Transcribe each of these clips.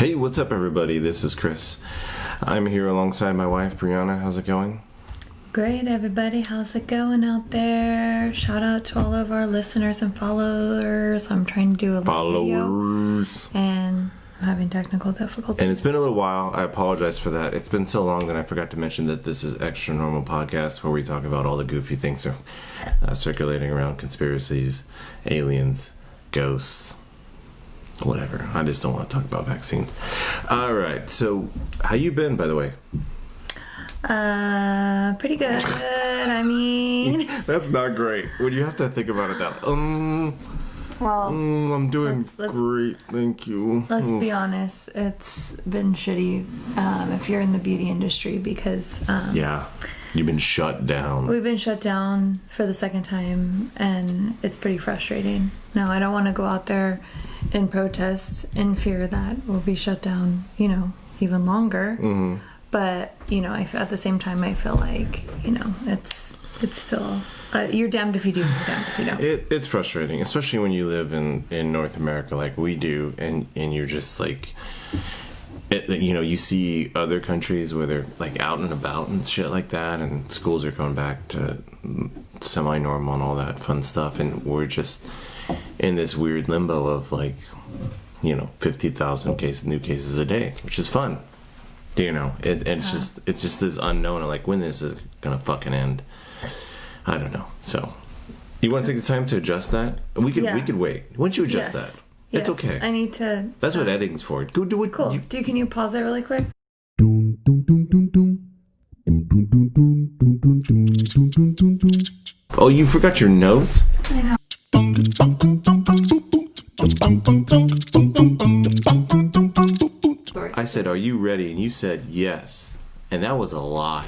Hey, what's up, everybody? This is Chris. I'm here alongside my wife, Brianna. How's it going? Great, everybody. How's it going out there? Shout out to all of our listeners and followers. I'm trying to do a little video, and I'm having technical difficulties. And it's been a little while. I apologize for that. It's been so long that I forgot to mention that this is ExtraNormal podcast, where we talk about all the goofy things circulating around: conspiracies, aliens, ghosts, whatever. I just don't want to talk about vaccines. All right. So, how you been, by the way? Pretty good. I mean, that's not great. When you have to think about it that. I'm doing great. Thank you. Let's be honest. It's been shitty if you're in the beauty industry because yeah, you've been shut down. We've been shut down for the second time, and it's pretty frustrating. Now, I don't want to go out there and protest in fear that we'll be shut down, even longer. Mm-hmm. But, at the same time, I feel like, it's still, you're damned if you do, you're damned if you don't. It's frustrating, especially when you live in North America like we do, and you're just like, you see other countries where they're like out and about and shit like that, and schools are going back to semi-normal and all that fun stuff, and we're just in this weird limbo of 50,000 new cases a day, which is fun. It's just this unknown of when this is gonna fucking end. I don't know. So, you want to take the time to adjust that? We could wait. Why don't you adjust that? It's okay. I need to. That's what editing's for. Go do it. Cool. Can you pause that really quick? Oh, you forgot your notes? I know. I said, "Are you ready?" And you said, "Yes." And that was a lie.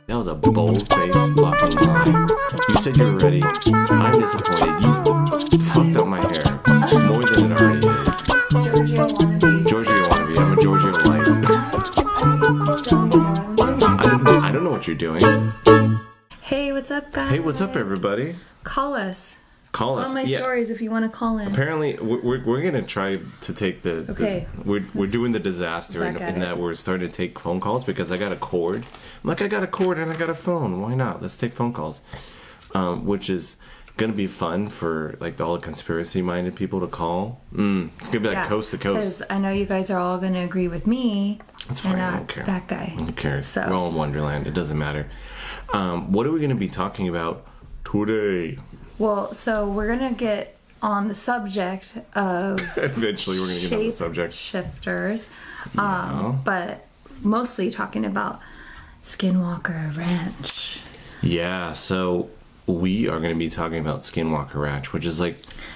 That was a bold-faced fucking lie. You said you were ready. I'm disappointed. You fucked up my hair more than it already is. Giorgio wannabe. I'm a Giorgio light. I don't know what you're doing. Hey, what's up, guys? Hey, what's up, everybody? Call us. Call us. On my stories if you want to call in. Apparently, we're gonna try to take the. Okay. We're doing the disaster in that we're starting to take phone calls because I got a cord. I'm like, I got a cord and I got a phone. Why not? Let's take phone calls, which is gonna be fun for all the conspiracy-minded people to call. It's gonna be coast to coast. Because I know you guys are all gonna agree with me. That's fine. And I not don't care. that guy. Who cares? So. We're all in Wonderland. It doesn't matter. What are we gonna be talking about today? Well, so we're gonna get on the subject of eventually we're gonna get on the subject shifters, but mostly talking about Skinwalker Ranch. Yeah, so we are going to be talking about Skinwalker Ranch, which is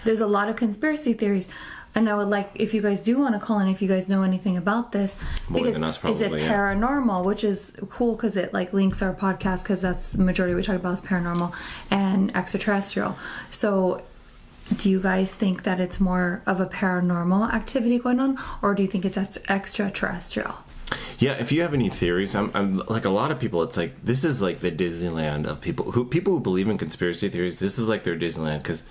there's a lot of conspiracy theories, and I would like if you guys do want to call in if you guys know anything about this. More than us, probably. Is it paranormal, which is cool because it links our podcast because that's the majority we talk about is paranormal and extraterrestrial. So, do you guys think that it's more of a paranormal activity going on, or do you think it's extraterrestrial? Yeah, if you have any theories, I'm like a lot of people. It's this is the Disneyland of people who believe in conspiracy theories. This is their Disneyland because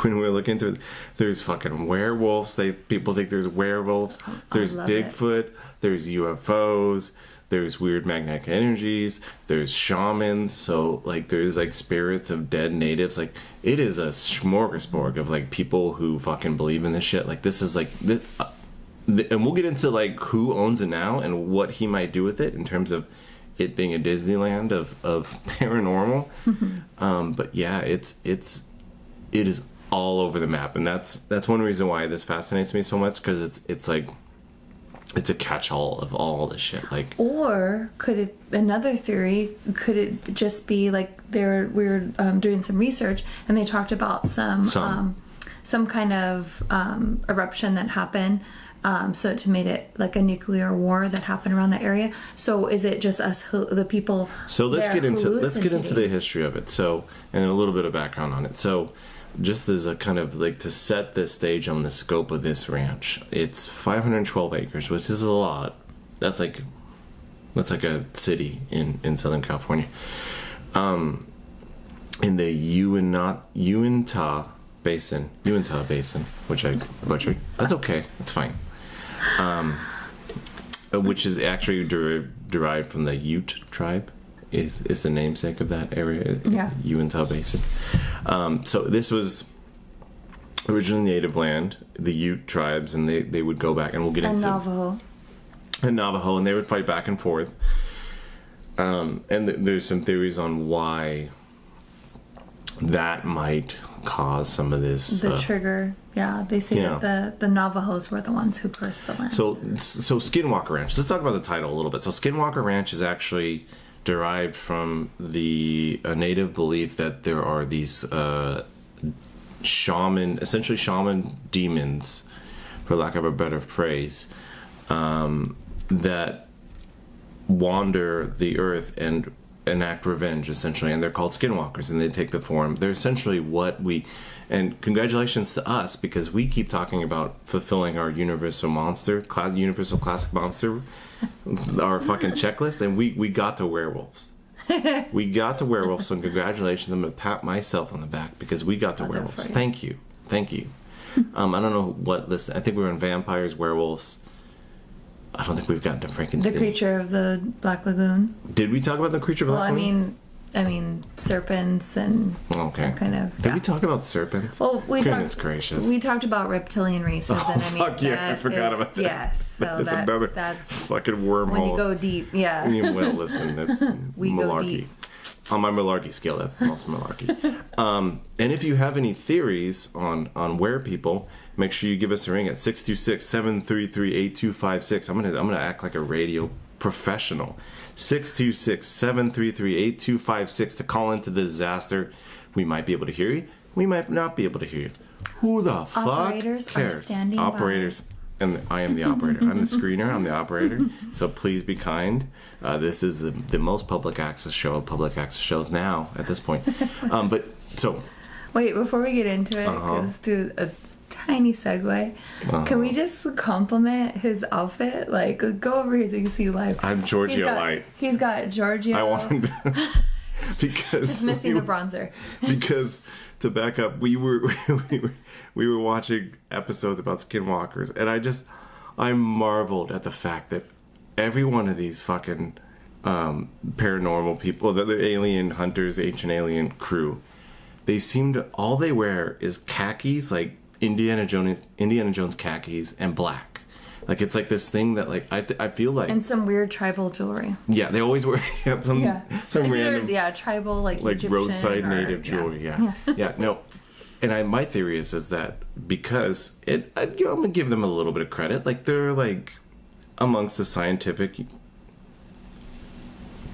when we're looking through, there's fucking werewolves. People think there's werewolves. There's Bigfoot. There's UFOs. There's weird magnetic energies. There's shamans. So there's spirits of dead natives. It is a smorgasbord of people who fucking believe in this shit. This is this. And we'll get into who owns it now and what he might do with it in terms of it being a Disneyland of paranormal. Mm-hmm. But yeah, it is all over the map, and that's one reason why this fascinates me so much because it's a catch-all of all this shit. Or could it another theory? Could it just be we were doing some research and they talked about some kind of eruption that happened. So to made it a nuclear war that happened around that area. So is it just us, the people? So let's get into the history of it. So and a little bit of background on it. So just as a kind of to set this stage on the scope of this ranch, it's 512 acres, which is a lot. That's like a city in Southern California. in the Uinta Basin, which I butchered. That's okay. That's fine. Which is actually derived from the Ute tribe. Is the namesake of that area? Yeah. Uinta Basin. So this was originally native land, the Ute tribes, and they would go back, and we'll get into Navajo. And Navajo, and they would fight back and forth. And there's some theories on why that might cause some of this. The trigger. Yeah, they say that the Navajos were the ones who cursed the land. So Skinwalker Ranch. Let's talk about the title a little bit. So Skinwalker Ranch is actually derived from the native belief that there are these essentially shaman demons, for lack of a better phrase, that wander the earth and enact revenge, essentially, and they're called skinwalkers, and they take the form. They're essentially and congratulations to us, because we keep talking about fulfilling our universal classic monster, our fucking checklist, and we got to werewolves. We got to werewolves, so congratulations. I'm going to pat myself on the back because we got to werewolves. Thank you. I don't know what list. I think we were on vampires, werewolves. I don't think we've gotten to Frankenstein. The creature of the Black Lagoon. Did we talk about the creature of the Black Lagoon? I mean, serpents and that kind of. Did we talk about serpents? Well, goodness gracious. We talked about reptilian races, and I mean, fuck yeah, I forgot about that. Yes, so that's fucking wormhole. When you go deep, yeah. Well, listen, that's we malarkey. Go deep. On my malarkey scale, that's the most malarkey. And if you have any theories on were people, make sure you give us a ring at 626-733-8256. I'm gonna act like a radio professional. 626-733-8256 to call into the disaster. We might be able to hear you. We might not be able to hear you. Who the fuck Operators cares? are standing Operators. by. And I am the operator. I'm the screener. I'm the operator. So please be kind. This is the most public access show of public access shows now at this point. But so. Wait, before we get into it, let's do a tiny segue. Can we just compliment his outfit? Like, go over here so you can see live. I'm Giorgio Light. He's got Giorgio. I wanted because just missing the bronzer. Because to back up, we were watching episodes about skinwalkers, and I marveled at the fact that every one of these fucking paranormal people, the alien hunters, ancient alien crew, they seem to all they wear is khakis, like Indiana Jones khakis, and black. Like, it's like this thing that, like, I feel like... And some weird tribal jewelry. Yeah, they always wear some random... tribal, like Egyptian roadside native jewelry, yeah. No. And my theory is that because... I'm going to give them a little bit of credit. Like, they're, like, amongst the scientific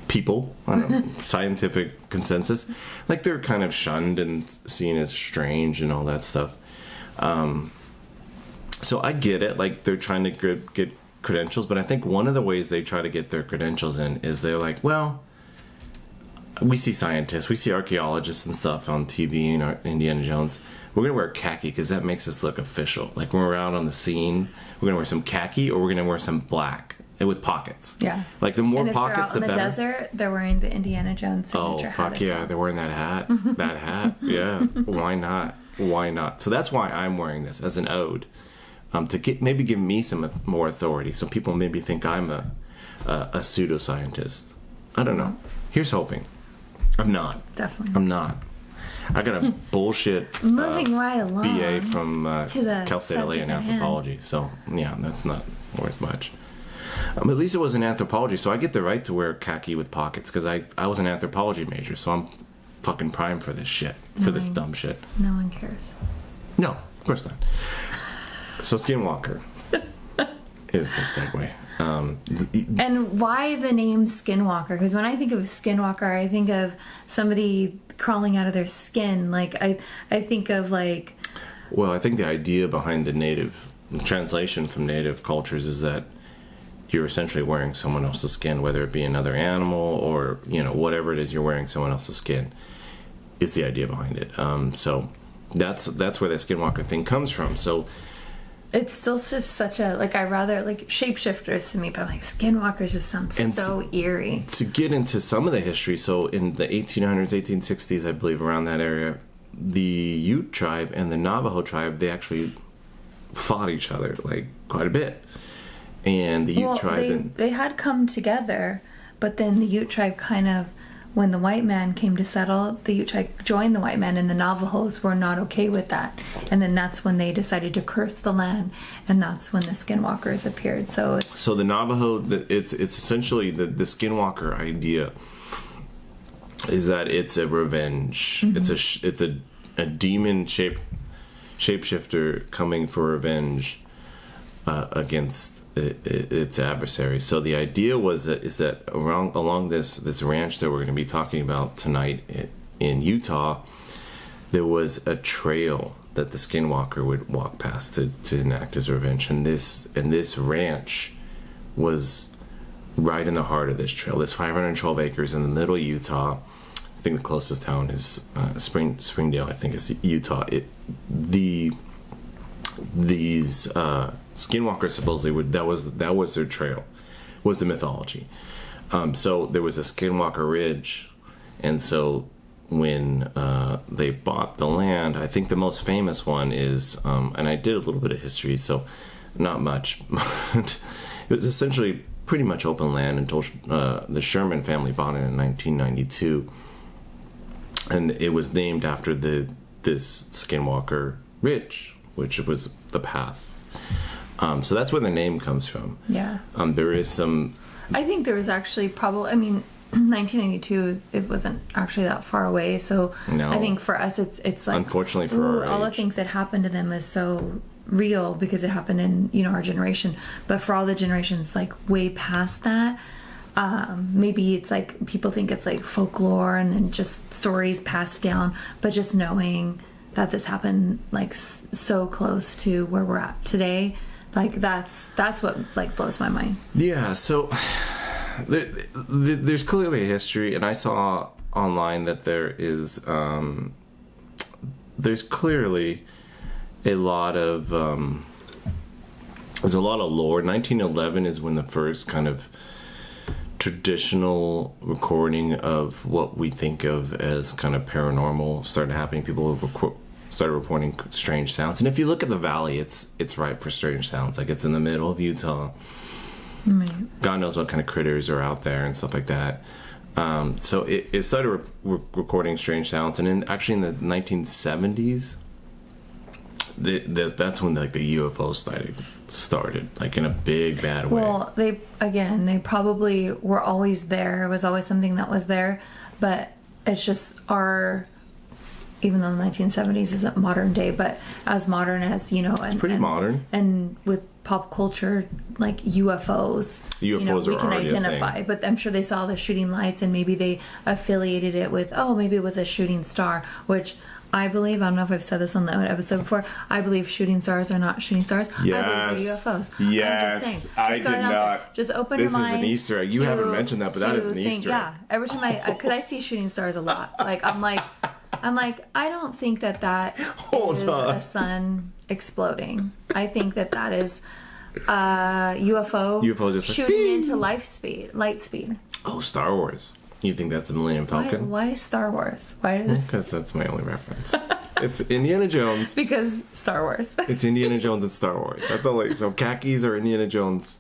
people, I don't know, scientific consensus. Like, they're kind of shunned and seen as strange and all that stuff. So I get it, like, they're trying to get credentials, but I think one of the ways they try to get their credentials in is they're like, well, we see scientists, we see archaeologists and stuff on TV and Indiana Jones. We're going to wear khaki because that makes us look official. Like, when we're out on the scene, we're going to wear some khaki or we're going to wear some black with pockets. Yeah. Like, the more pockets, the better. And if they're out in the desert, they're wearing the Indiana Jones signature hat. Oh, fuck yeah, they're wearing that hat. That hat, yeah. Why not? So that's why I'm wearing this, as an ode. To maybe give me some more authority, so people maybe think I'm a pseudoscientist. I don't know. Here's hoping. I'm not. Definitely. I'm not. I got a bullshit moving right along BA from Cal State LA in anthropology, so yeah, that's not worth much. At least it was in anthropology, so I get the right to wear khaki with pockets because I was an anthropology major, so I'm fucking primed for this shit, for this dumb shit. No one cares. No, of course not. So Skinwalker is the segue. And why the name Skinwalker? Because when I think of Skinwalker, I think of somebody crawling out of their skin. Like, I think of, like... Well, I think the idea behind the translation from native cultures is that you're essentially wearing someone else's skin, whether it be another animal or, whatever it is, you're wearing someone else's skin, is the idea behind it. So that's where the Skinwalker thing comes from. So... it's still just such a, like, I rather, like, shapeshifters to me, but I'm like, skinwalkers just sound so eerie. To get into some of the history, so in the 1800s, 1860s, I believe, around that area, the Ute tribe and the Navajo tribe, they actually fought each other, like, quite a bit. And the Ute tribe... They had come together, but then the Ute tribe kind of, when the white man came to settle, the Ute tribe joined the white man, and the Navajos were not okay with that. And then that's when they decided to curse the land, and that's when the skinwalkers appeared. So the Navajo, it's essentially the skinwalker idea is that it's a revenge. Mm-hmm. It's a demon shapeshifter coming for revenge against its adversary. So the idea is that along this ranch that we're going to be talking about tonight in Utah, there was a trail that the skinwalker would walk past to enact his revenge, and this ranch was right in the heart of this trail. This 512 acres in the middle of Utah. I think the closest town is Springdale. I think is Utah. These skinwalkers supposedly that was their trail, was the mythology. So there was a Skinwalker Ridge, and so when they bought the land, I think the most famous one is, and I did a little bit of history, so not much. It was essentially pretty much open land until the Sherman family bought it in 1992, and it was named after this Skinwalker Ridge, which was the path. So that's where the name comes from. Yeah. There is some... I think there was actually probably... I mean, 1992, it wasn't actually that far away. So no. I think for us, it's like... Unfortunately for our all age. the things that happened to them is so real because it happened in, our generation. But for all the generations, like, way past that, maybe it's like... People think it's like folklore and then just stories passed down. But just knowing that this happened, like, so close to where we're at today... Like, that's what, like, blows my mind. Yeah, so there's clearly a history, and I saw online that there's clearly a lot of there's a lot of lore. 1911 is when the first kind of traditional recording of what we think of as kind of paranormal started happening. People started reporting strange sounds, and if you look at the valley, it's ripe for strange sounds. Like, it's in the middle of Utah. Right. God knows what kind of critters are out there and stuff like that. So it started recording strange sounds, and in the 1970s, that's when, like, the UFOs started, like, in a big bad way. Well, they probably were always there. It was always something that was there, but it's just even though the 1970s isn't modern day, but as modern as, it's pretty modern. And with pop culture, like, UFOs we can identify. But I'm sure they saw the shooting lights, and maybe they affiliated it with, maybe it was a shooting star, which I believe, I don't know if I've said this on the episode before, I believe shooting stars are not shooting stars. Yes. I believe they're UFOs. Yes. I did not. Just open your mind. This is an Easter egg. You haven't mentioned that, but that is an Easter egg. Yeah. Every time because I see shooting stars a lot. Like, I'm like, I don't think that is a sun exploding. I think that is UFO just shooting into light speed. Oh, Star Wars. You think that's the Millennium Falcon? Why Star Wars? Why? Because that's my only reference. It's Indiana Jones. Because Star Wars. It's Indiana Jones and Star Wars. That's all. So khakis are Indiana Jones.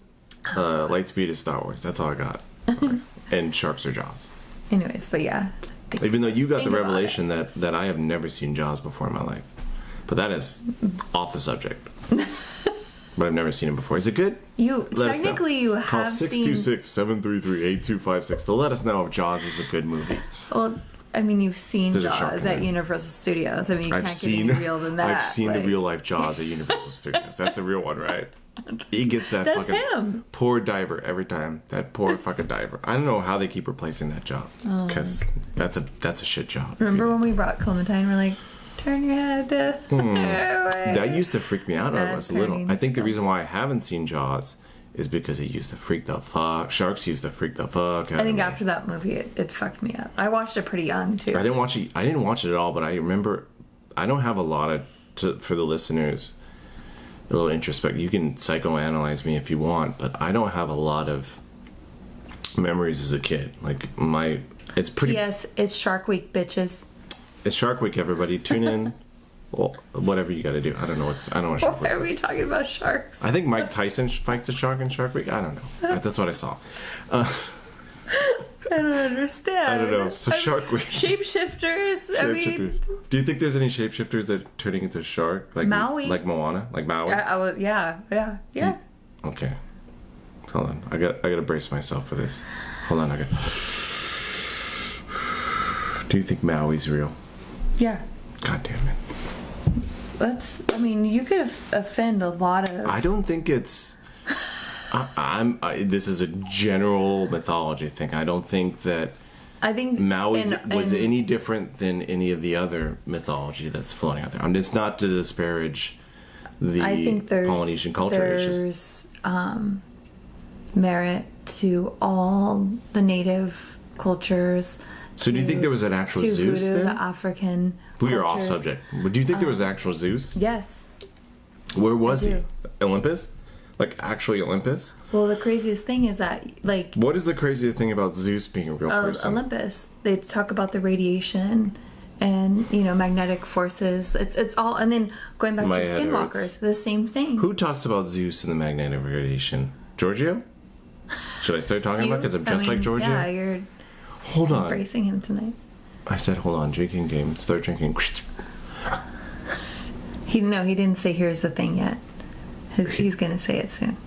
Light speed is Star Wars. That's all I got. Okay. And sharks are Jaws. Anyways, but yeah. Even though you got the revelation that I have never seen Jaws before in my life. But that is off the subject. But I've never seen it before. Is it good? You have Call seen... 626-733-8256 to let us know if Jaws is a good movie. Well, I mean, you've seen Jaws at Universal Studios. I mean, you can't get any real than that. I've seen the real life Jaws at Universal Studios. That's a real one, right? He gets that fucking poor diver every time. That poor fucking diver. I don't know how they keep replacing that job. Because that's a shit job. Remember when we brought Clementine? We're like, turn your head the way. That used to freak me out when I was little. I think the reason why I haven't seen Jaws is because it used to freak the fuck. Sharks used to freak the fuck out. I think after that movie, it fucked me up. I watched it pretty young too. I didn't watch it at all, but I remember. I don't have a lot for the listeners. a little introspect. You can psychoanalyze me if you want, but I don't have a lot of memories as a kid. Like it's pretty. Yes, it's Shark Week, bitches. It's Shark Week, everybody. Tune in. Well, whatever you got to do. I don't know what Shark Week Why are we is. talking about sharks? I think Mike Tyson fights a shark in Shark Week. I don't know. That's what I saw. I don't understand. I don't know. So Shark Week. Shapeshifters. I mean, Do you think there's any shapeshifters that are turning into a shark? Like Maui. Like Moana? Like Maui? Yeah. Okay. Hold on. I gotta brace myself for this. Hold on. Do you think Maui's real? Yeah. God damn it. You could offend a lot of... I don't think it's... this is a general mythology thing. I don't think that Maui was any different than any of the other mythology that's floating out there. I mean, it's not to disparage the Polynesian culture. There's merit to all the native cultures. So do you think there was an actual Zeus voodoo, then? The African We are off cultures. subject. But do you think there was actual Zeus? Yes. Where was he? do. Olympus? Like actually Olympus? Well, the craziest thing is that, like... What is the craziest thing about Zeus being a real person? Olympus. They talk about the radiation and, magnetic forces. It's all... And then going back My to head Skinwalkers, hurts. the same thing. Who talks about Zeus and the magnetic radiation? Giorgio? Should I start talking about it? Because I'm just like Giorgio? Yeah, you're Hold on. embracing him tonight. I said, hold on, drinking game. Start drinking. He didn't say here's the thing yet. He's going to say it soon.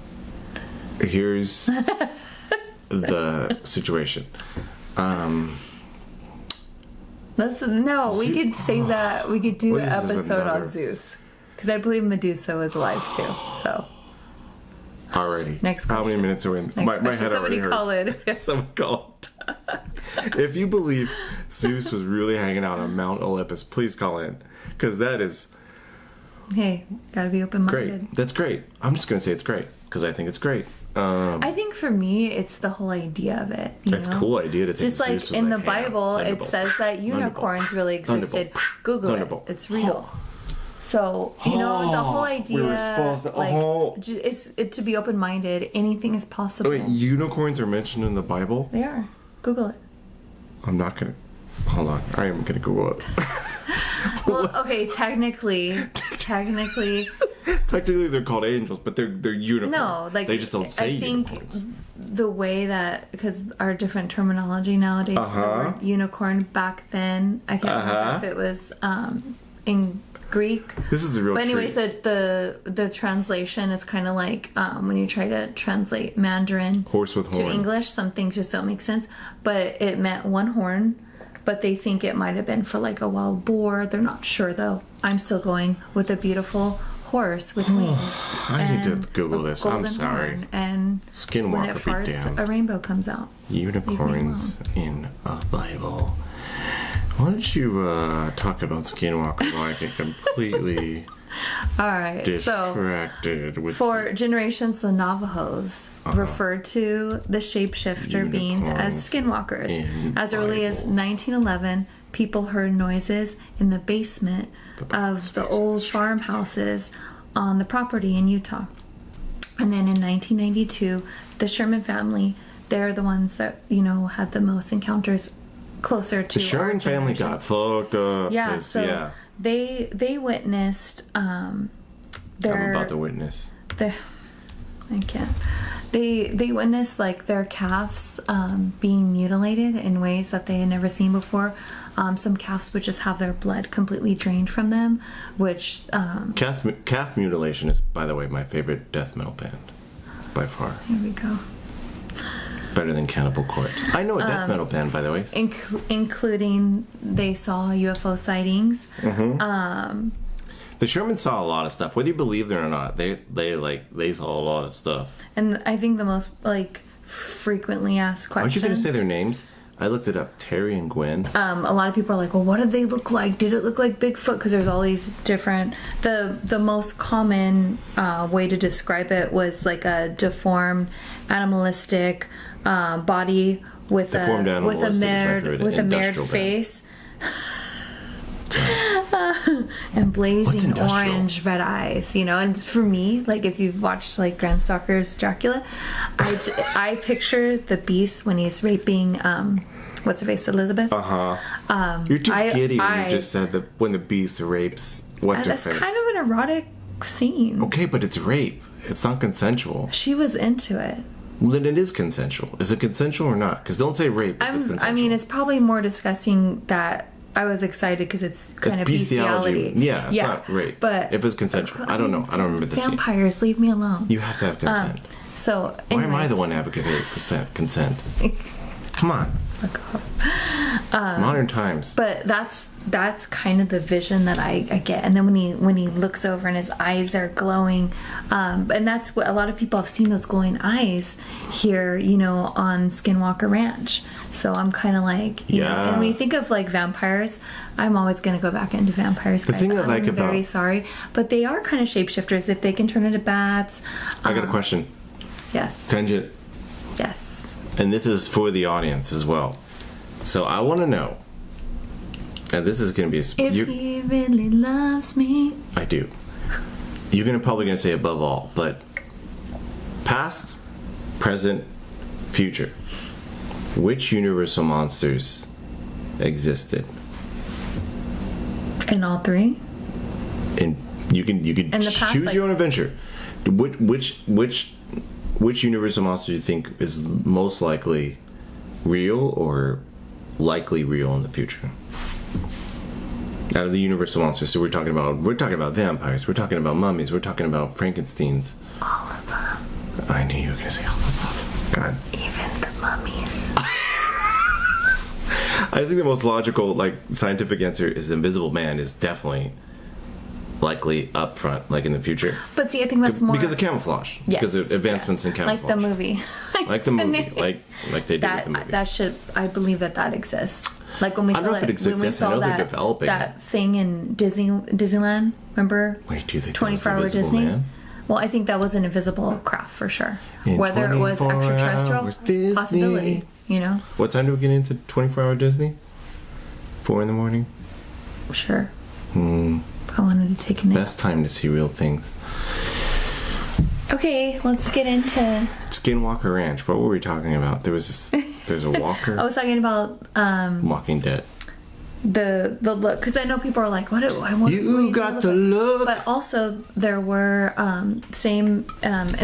Here's the situation. We could save that. We could do What an is this, episode another- on Zeus. Because I believe Medusa was alive too. So, Alrighty. Next How many question. minutes are we in? next My question. head already Somebody hurts. call it. Someone call it. If you believe Zeus was really hanging out on Mount Olympus, please call in. Because that is Hey, gotta be open-minded. great. That's great. I'm just going to say it's great. Because I think it's great. I think for me, it's the whole idea of it. That's a cool idea to think Just like Zeus was in the like, hey, Bible, it Thunderbolt. says that unicorns really existed. Thunderbolt. Google Thunderbolt. it. It's real. So, the whole idea, we were supposed to- it's to be open-minded. Anything is possible. Wait, unicorns are mentioned in the Bible? They are. Google it. I'm not going to. Hold on. I am going to Google it. Well, okay, technically, Technically, they're called angels, but they're unicorns. no, like they just don't say I think unicorns. the way that, because our different terminology nowadays, the word unicorn back then, I can't remember if it was in Greek. This is a real. But anyways, treat. the translation, it's kind of like when you try to translate Mandarin Horse with to horn. English, some things just don't make sense. But it meant one horn, but they think it might have been for like a wild boar. They're not sure though. I'm still going with a beautiful horse with wings. I need to and Google a this. I'm golden sorry. horn, and Skinwalker when it be farts, damned. a rainbow comes out. Unicorns in a Bible. Why don't you talk about Skinwalker while I get completely All right, so distracted with for generations, the Navajos referred to the shapeshifter beings as skinwalkers. in As early as Bible. 1911, people heard noises in the basement of the old farmhouses on the property in Utah. And then in 1992, the Sherman family, they're the ones that, had the most encounters closer to the Sherman our family generation. got fucked up. Yeah, 'cause, so they witnessed I'm their about to witness. I can't. They witnessed like their calves being mutilated in ways that they had never seen before. Some calves would just have their blood completely drained from them, which Calf mutilation is, by the way, my favorite death metal band by far. here we go. Better than Cannibal Corpse. I know a death metal band, by the way. Including they saw UFO sightings. The Shermans saw a lot of stuff, whether you believe it or not. They saw a lot of stuff. And I think the most frequently asked questions. Aren't you going to say their names? I looked it up. Terry and Gwen. A lot of people are like, well, what did they look like? Did it look like Bigfoot? Because there's all these different... The most common way to describe it was like a deformed, animalistic body with Deformed a animalistic is my favorite marred industrial band. face. and blazing industrial? orange red eyes, you know. And for me, like if you've watched like Bram Stoker's Dracula, I picture the Beast when he's raping what's her face, Elizabeth. You're too giddy when you just said that when the Beast rapes what's her face. That's kind of an erotic scene. Okay, but it's rape. It's not consensual. She was into it. Well, then it is consensual. Is it consensual or not? Because don't say rape if it's consensual. I mean, it's probably more disgusting that I was excited because it's kind of bestiality. Yeah, it's not rape. But if it's consensual. I don't know. I don't remember the scene. Vampires, leave me alone. You have to have consent. So, why am I the one advocating consent? Come on. Modern times. But that's kind of the vision that I get. And then when he looks over and his eyes are glowing, and that's what a lot of people have seen, those glowing eyes here, you know, on Skinwalker Ranch. So I'm kind of like, you know, and when you think of like vampires, I'm always going to go back into vampires. The thing I like I'm very sorry, but they are kind of shapeshifters if they can turn into bats. I got a question. Yes. Tangent. Yes. And this is for the audience as well. So I want to know, and this is going to be if he really loves me. I do. You're probably going to say above all, but past, present, future. Which universal monsters existed? In all three? And you can in the past, choose your own adventure. Which universal monster do you think is most likely real or likely real in the future? Out of the universal monsters, so we're talking about vampires, we're talking about mummies, we're talking about Frankensteins. All of them. I knew you were going to say all of them. God. Even the mummies. I think the most logical, like, scientific answer is Invisible Man is definitely likely up front, like in the future. But see, I think that's more because of camouflage. Yes, because of advancements in camouflage. Like the movie. like the movie. Like they did with the movie. That should, I believe that exists. Like when we saw that thing in Disneyland, remember? Wait, do you think 24-hour Disney? Man? Well, I think that was an invisible craft for sure. Whether it was extraterrestrial, possibility, you know? What time do we get into 24-hour Disney? 4 a.m? Sure. I wanted to take a nap. Best time to see real things. Okay, let's get into Skinwalker Ranch. What were we talking about? There's a walker. I was talking about Walking Dead. The look, because I know people are like, you got the look. But also there were in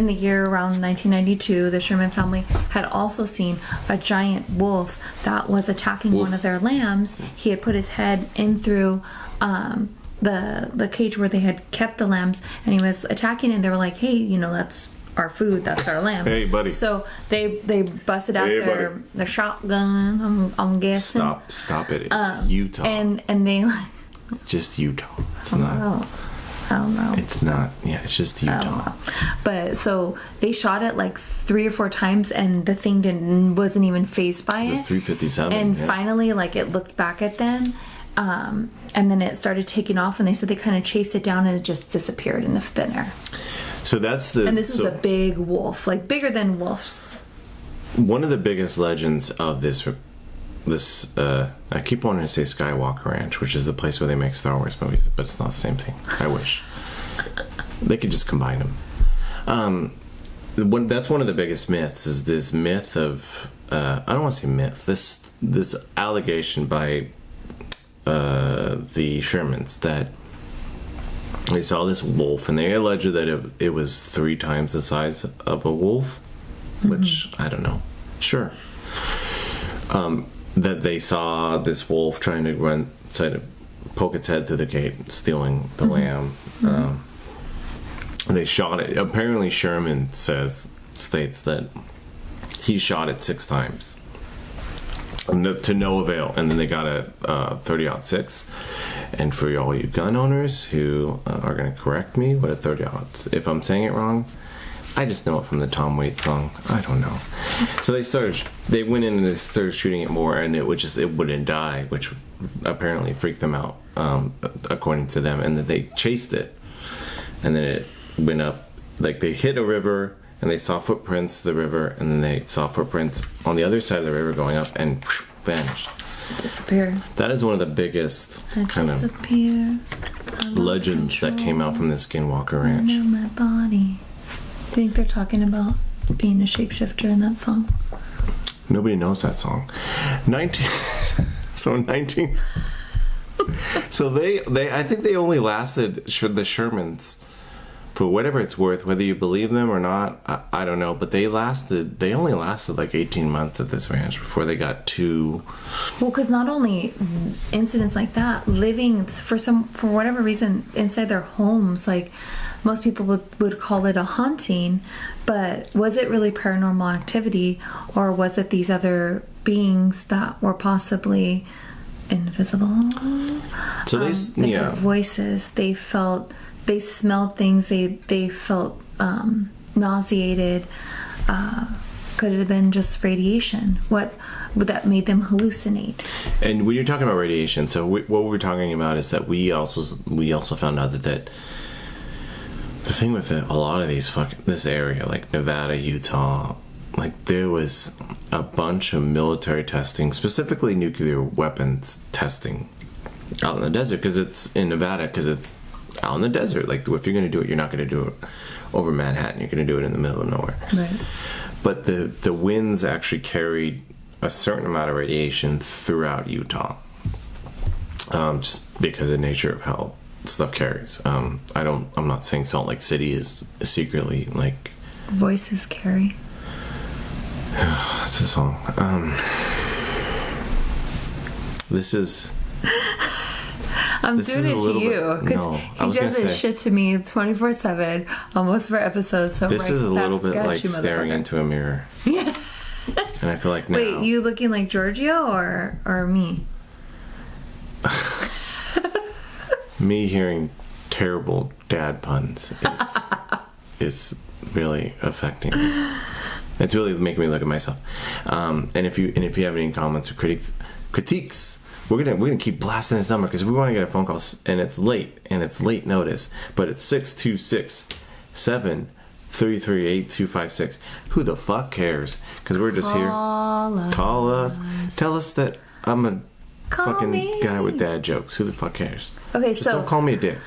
the year around 1992, the Sherman family had also seen a giant wolf that was attacking one of their lambs. He had put his head in through the cage where they had kept the lambs, and he was attacking, and they were like, hey, you know, that's our food, that's our lamb. Hey, buddy. So they busted out their shotgun, I'm guessing. Stop it. It's Utah. And they it's just Utah. It's not. I don't know. It's not. Yeah, it's just Utah. But so they shot it like 3 or 4 times, and the thing wasn't even fazed by it. The 357. And finally, like, it looked back at them. And then it started taking off, and they said they kind of chased it down, and it just disappeared in the thin air. So that's and this was a big wolf, like bigger than wolves. One of the biggest legends of this I keep wanting to say Skywalker Ranch, which is the place where they make Star Wars movies, but it's not the same thing. I wish they could just combine them. That's one of the biggest myths, is this myth of I don't want to say myth, this allegation by the Shermans that they saw this wolf, and they alleged that it was 3 times the size of a wolf, which I don't know. Sure. That they saw this wolf trying to poke its head through the gate, stealing the lamb. They shot it. Apparently, Sherman states that he shot it 6 times. To no avail, and then they got a 30-06. And for all you gun owners who are going to correct me, what a 30-06. If I'm saying it wrong, I just know it from the Tom Waits song. I don't know. So they went in and they started shooting it more, and it wouldn't die, which apparently freaked them out, according to them. And then they chased it, and then it went up, like they hit a river. And they saw footprints to the river, and then they saw footprints on the other side of the river going up, and vanished. Disappeared. That is one of the biggest disappear. legends that came out from the Skinwalker Ranch. I know my body. I think they're talking about being a shapeshifter in that song. Nobody knows that song. 19. So they I think they only lasted the Shermans, for whatever it's worth, whether you believe them or not, I don't know, but they only lasted like 18 months at this ranch before they got too... Well, because not only incidents like that, living for whatever reason inside their homes, like most people would call it a haunting, but was it really paranormal activity, or was it these other beings that were possibly invisible? So they heard voices, they smelled things, they felt nauseated. Could it have been just radiation? What that made them hallucinate? And when you're talking about radiation, so what we're talking about is that we also found out that the thing with a lot of this area, like Nevada, Utah, like there was a bunch of military testing, specifically nuclear weapons testing, out in the desert, because it's in Nevada, because it's out in the desert. Like, if you're going to do it, you're not going to do it over Manhattan. You're going to do it in the middle of nowhere. Right. But the winds actually carried a certain amount of radiation throughout Utah, just because of the nature of how stuff carries. I'm not saying Salt Lake City is secretly like... Voices carry. That's a song. This is... I'm doing it to you because he does this shit to me 24/7, almost for episodes. So this is a little bit like staring into a mirror. Yeah. And I feel like now. Wait, you looking like Giorgio or me? Me hearing terrible dad puns is really affecting me. It's really making me look at myself. And if you have any comments or critiques. We're gonna keep blasting this number because we want to get a phone call, and it's late notice, but it's 626-733-8256. Who the fuck cares? Because we're just here. Call us. Tell us that I'm a fucking guy with dad jokes. Who the fuck cares? Okay, just so don't call me a dick.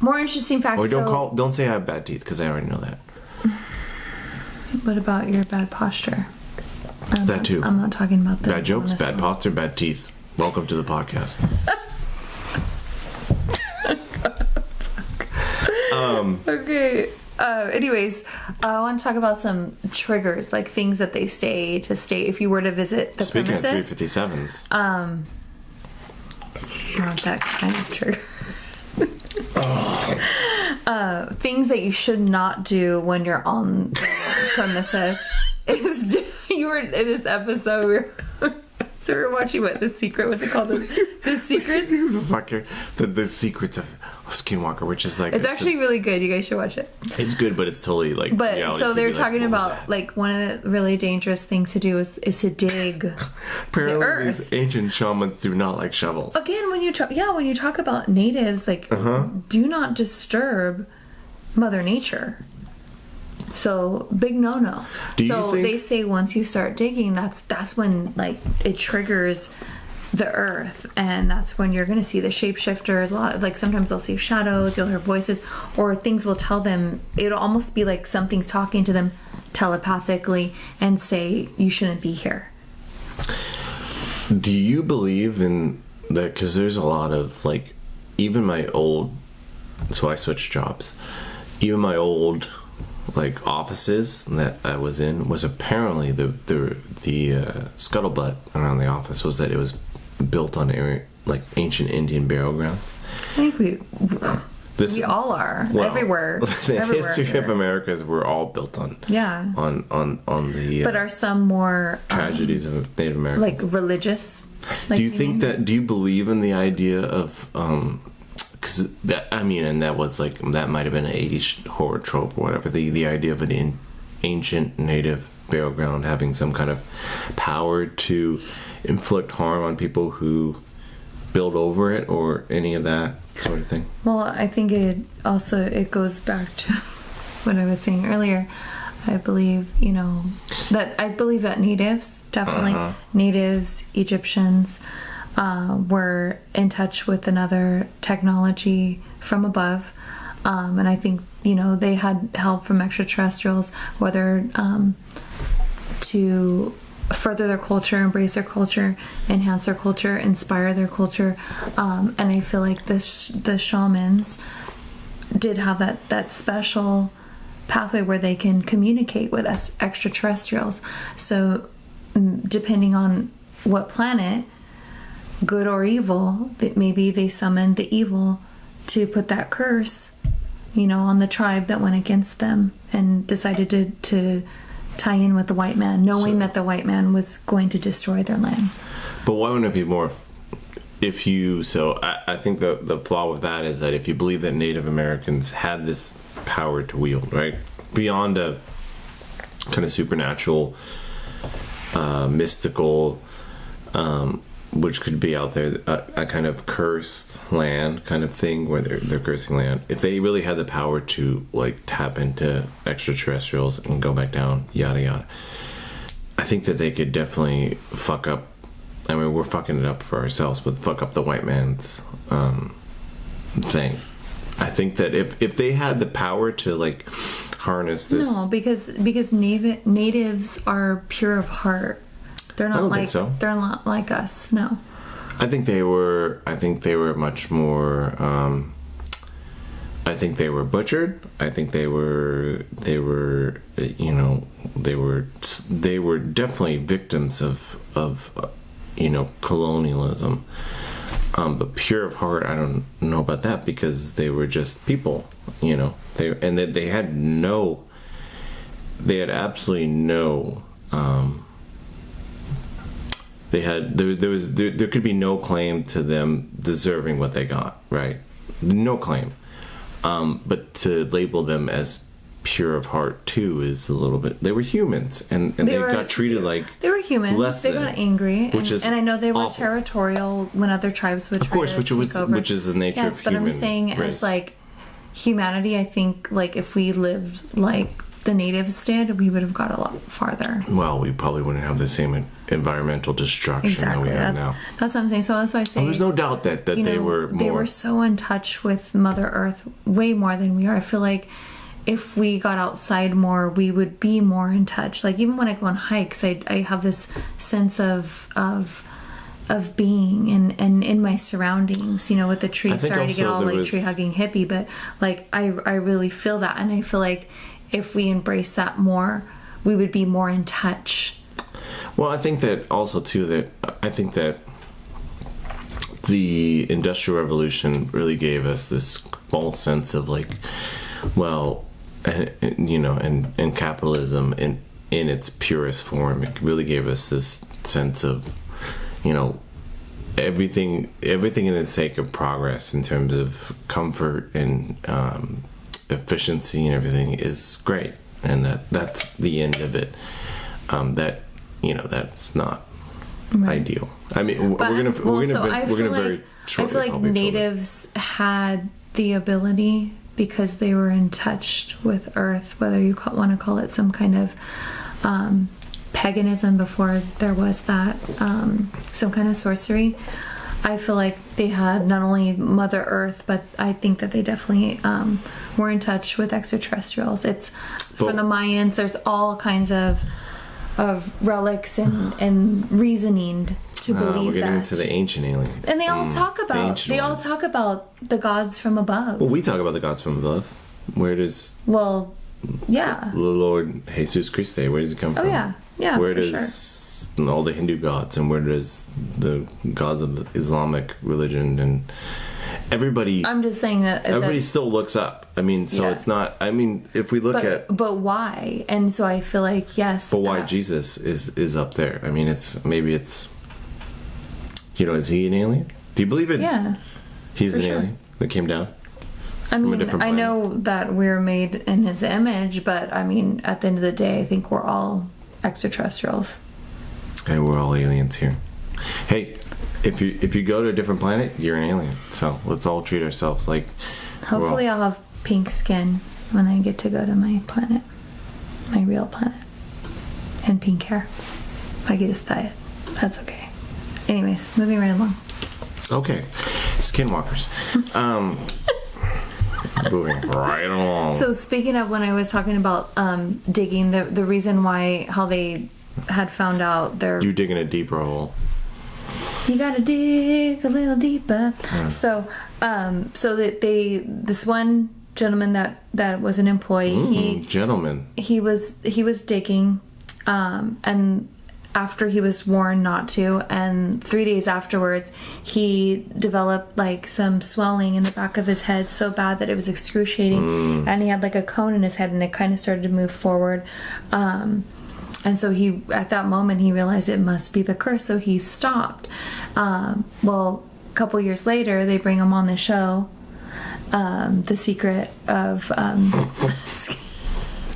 More interesting facts. Or don't say I have bad teeth, because I already know that. What about your bad posture? That too. I'm not talking about the bad jokes, bad posture, bad teeth. Welcome to the podcast. Okay. Anyways, I want to talk about some triggers, like things that they say to stay if you were to visit the premises. Speaking of 357s. Not that kind of trigger. Things that you should not do when you're on the premises is you were in this episode. So we're watching The Secret. What's it called? The Secrets? The Secrets of Skinwalker, which is like... It's actually really good. You guys should watch it. It's good, but it's totally like... But so they're talking about like one of the really dangerous things to do is to dig apparently the earth. These ancient shamans do not like shovels. Again, when you talk about natives, like do not disturb Mother Nature. So big no. So they say once you start digging, that's when like it triggers the earth, and that's when you're gonna see the shapeshifters. A lot, like sometimes they'll see shadows, you'll hear voices, or things will tell them. It'll almost be like something's talking to them telepathically and say you shouldn't be here. Do you believe in that? Because there's a lot of like, even my old. So I switched jobs. Even my old. Like offices that I was in was apparently the scuttlebutt around the office was that it was built on like ancient Indian burial grounds. I think we all are everywhere. The history of America is we're all built on on the. But are some more tragedies of Native Americans like religious? Like, do you think that? Do you believe in the idea of? Because that was like, that might have been an 80s horror trope or whatever. The idea of an ancient native burial ground having some kind of power to inflict harm on people who build over it, or any of that sort of thing. Well, I think it goes back to what I was saying earlier. I believe, that natives, definitely natives, Egyptians, were in touch with another technology from above. And I think, they had help from extraterrestrials, whether to further their culture, embrace their culture, enhance their culture, inspire their culture. And I feel like the shamans did have that special pathway where they can communicate with extraterrestrials. So depending on what planet, good or evil, that maybe they summoned the evil to put that curse, on the tribe that went against them and decided to tie in with the white man, knowing that the white man was going to destroy their land. But why wouldn't it be more I think the flaw with that is that if you believe that Native Americans had this power to wield, right, beyond a kind of supernatural, mystical, which could be out there, a kind of cursed land kind of thing where they're cursing land. If they really had the power to tap into extraterrestrials and go back down, yada yada, I think that they could definitely fuck up. I mean, we're fucking it up for ourselves, but fuck up the white man's thing. I think that if they had the power to harness this, no, because natives are pure of heart. They're not think so. They're not like us. No. I think they were much more. I think they were butchered. I think they were definitely victims of colonialism. But pure of heart, I don't know about that, because they were just people. They had absolutely no. There could be no claim to them deserving what they got, right? No claim. But to label them as pure of heart too is a little bit. They were humans, and they got treated like they were humans. They got angry, and I know they were awful. Territorial when other tribes would try to take over. Which is the nature of human but I'm saying race. As humanity, I think if we lived like the natives did, we would have got a lot farther. Well, we probably wouldn't have the same environmental destruction that we have now. That's what I'm saying. So that's why I say. There's no doubt that they were more. They were so in touch with Mother Earth way more than we are. I feel like if we got outside more, we would be more in touch. Even when I go on hikes, I have this sense of being and in my surroundings, with the trees. Sorry to get all tree hugging hippie, but I really feel that, and I feel like if we embrace that more, we would be more in touch. Well, I think that also too that the Industrial Revolution really gave us this false sense of and capitalism in its purest form. It really gave us this sense of everything in the sake of progress in terms of comfort and efficiency and everything is great, and that's the end of it. That's not ideal. I mean, we're gonna very shortly. I feel like natives had the ability, because they were in touch with Earth, whether you want to call it some kind of paganism before there was that, some kind of sorcery. I feel like they had not only Mother Earth, but I think that they definitely were in touch with extraterrestrials. For the Mayans, there's all kinds of relics and reasoning to believe we're getting that. into the ancient aliens, and they all talk about the gods from above. Well, we talk about the gods from above. Where does yeah, the Lord Jesus Christ, where does it come from? Yeah. Where does all the Hindu gods, and where does the gods of the Islamic religion, and everybody? I'm just saying that everybody still looks up. I mean, it's not. I mean, if we look but why? And so I feel like yes. But why Jesus is up there? I mean, is he an alien? Do you believe it? Yeah, he's an alien that came down. I mean, I know that we're made in his image, but I mean, at the end of the day, I think we're all extraterrestrials. Hey, we're all aliens here. Hey, if you go to a different planet, you're an alien. So let's all treat ourselves like. Hopefully, I'll have pink skin when I get to go to my planet, my real planet, and pink hair. If I get to dye it, that's okay. Anyways, moving right along. Okay, skinwalkers. Moving right along. So speaking of when I was talking about digging, the reason why how they had found out their You digging a deeper hole. you gotta dig a little deeper. Yeah. So that this one gentleman that was an employee, he was digging, and after he was warned not to, and 3 days afterwards he developed like some swelling in the back of his head so bad that it was excruciating, and he had like a cone in his head and it kind of started to move forward, and so he at that moment he realized it must be the curse, so he stopped. Well, a couple years later they bring him on the show, The Secret of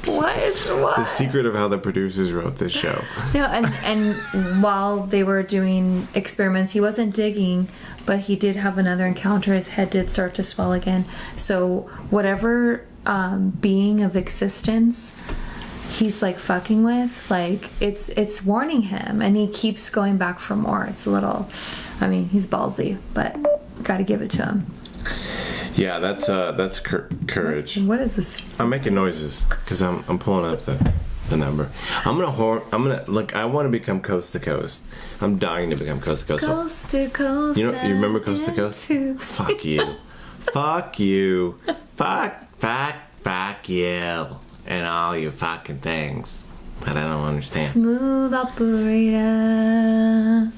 What? The secret of how the producers wrote this show. No, and while they were doing experiments, he wasn't digging, but he did have another encounter. His head did start to swell again. So whatever being of existence he's like fucking with, like it's warning him, and he keeps going back for more. It's a little, I mean, he's ballsy, but gotta give it to him. Yeah, that's courage. What is this? I'm making noises because I'm pulling up the number. I'm gonna look. I want to become coast to coast. I'm dying to become coast to coast. Coast to coast. You remember coast to coast? Fuck you. Fuck you. Fuck you. And all you fucking things that I don't understand. Smooth operator.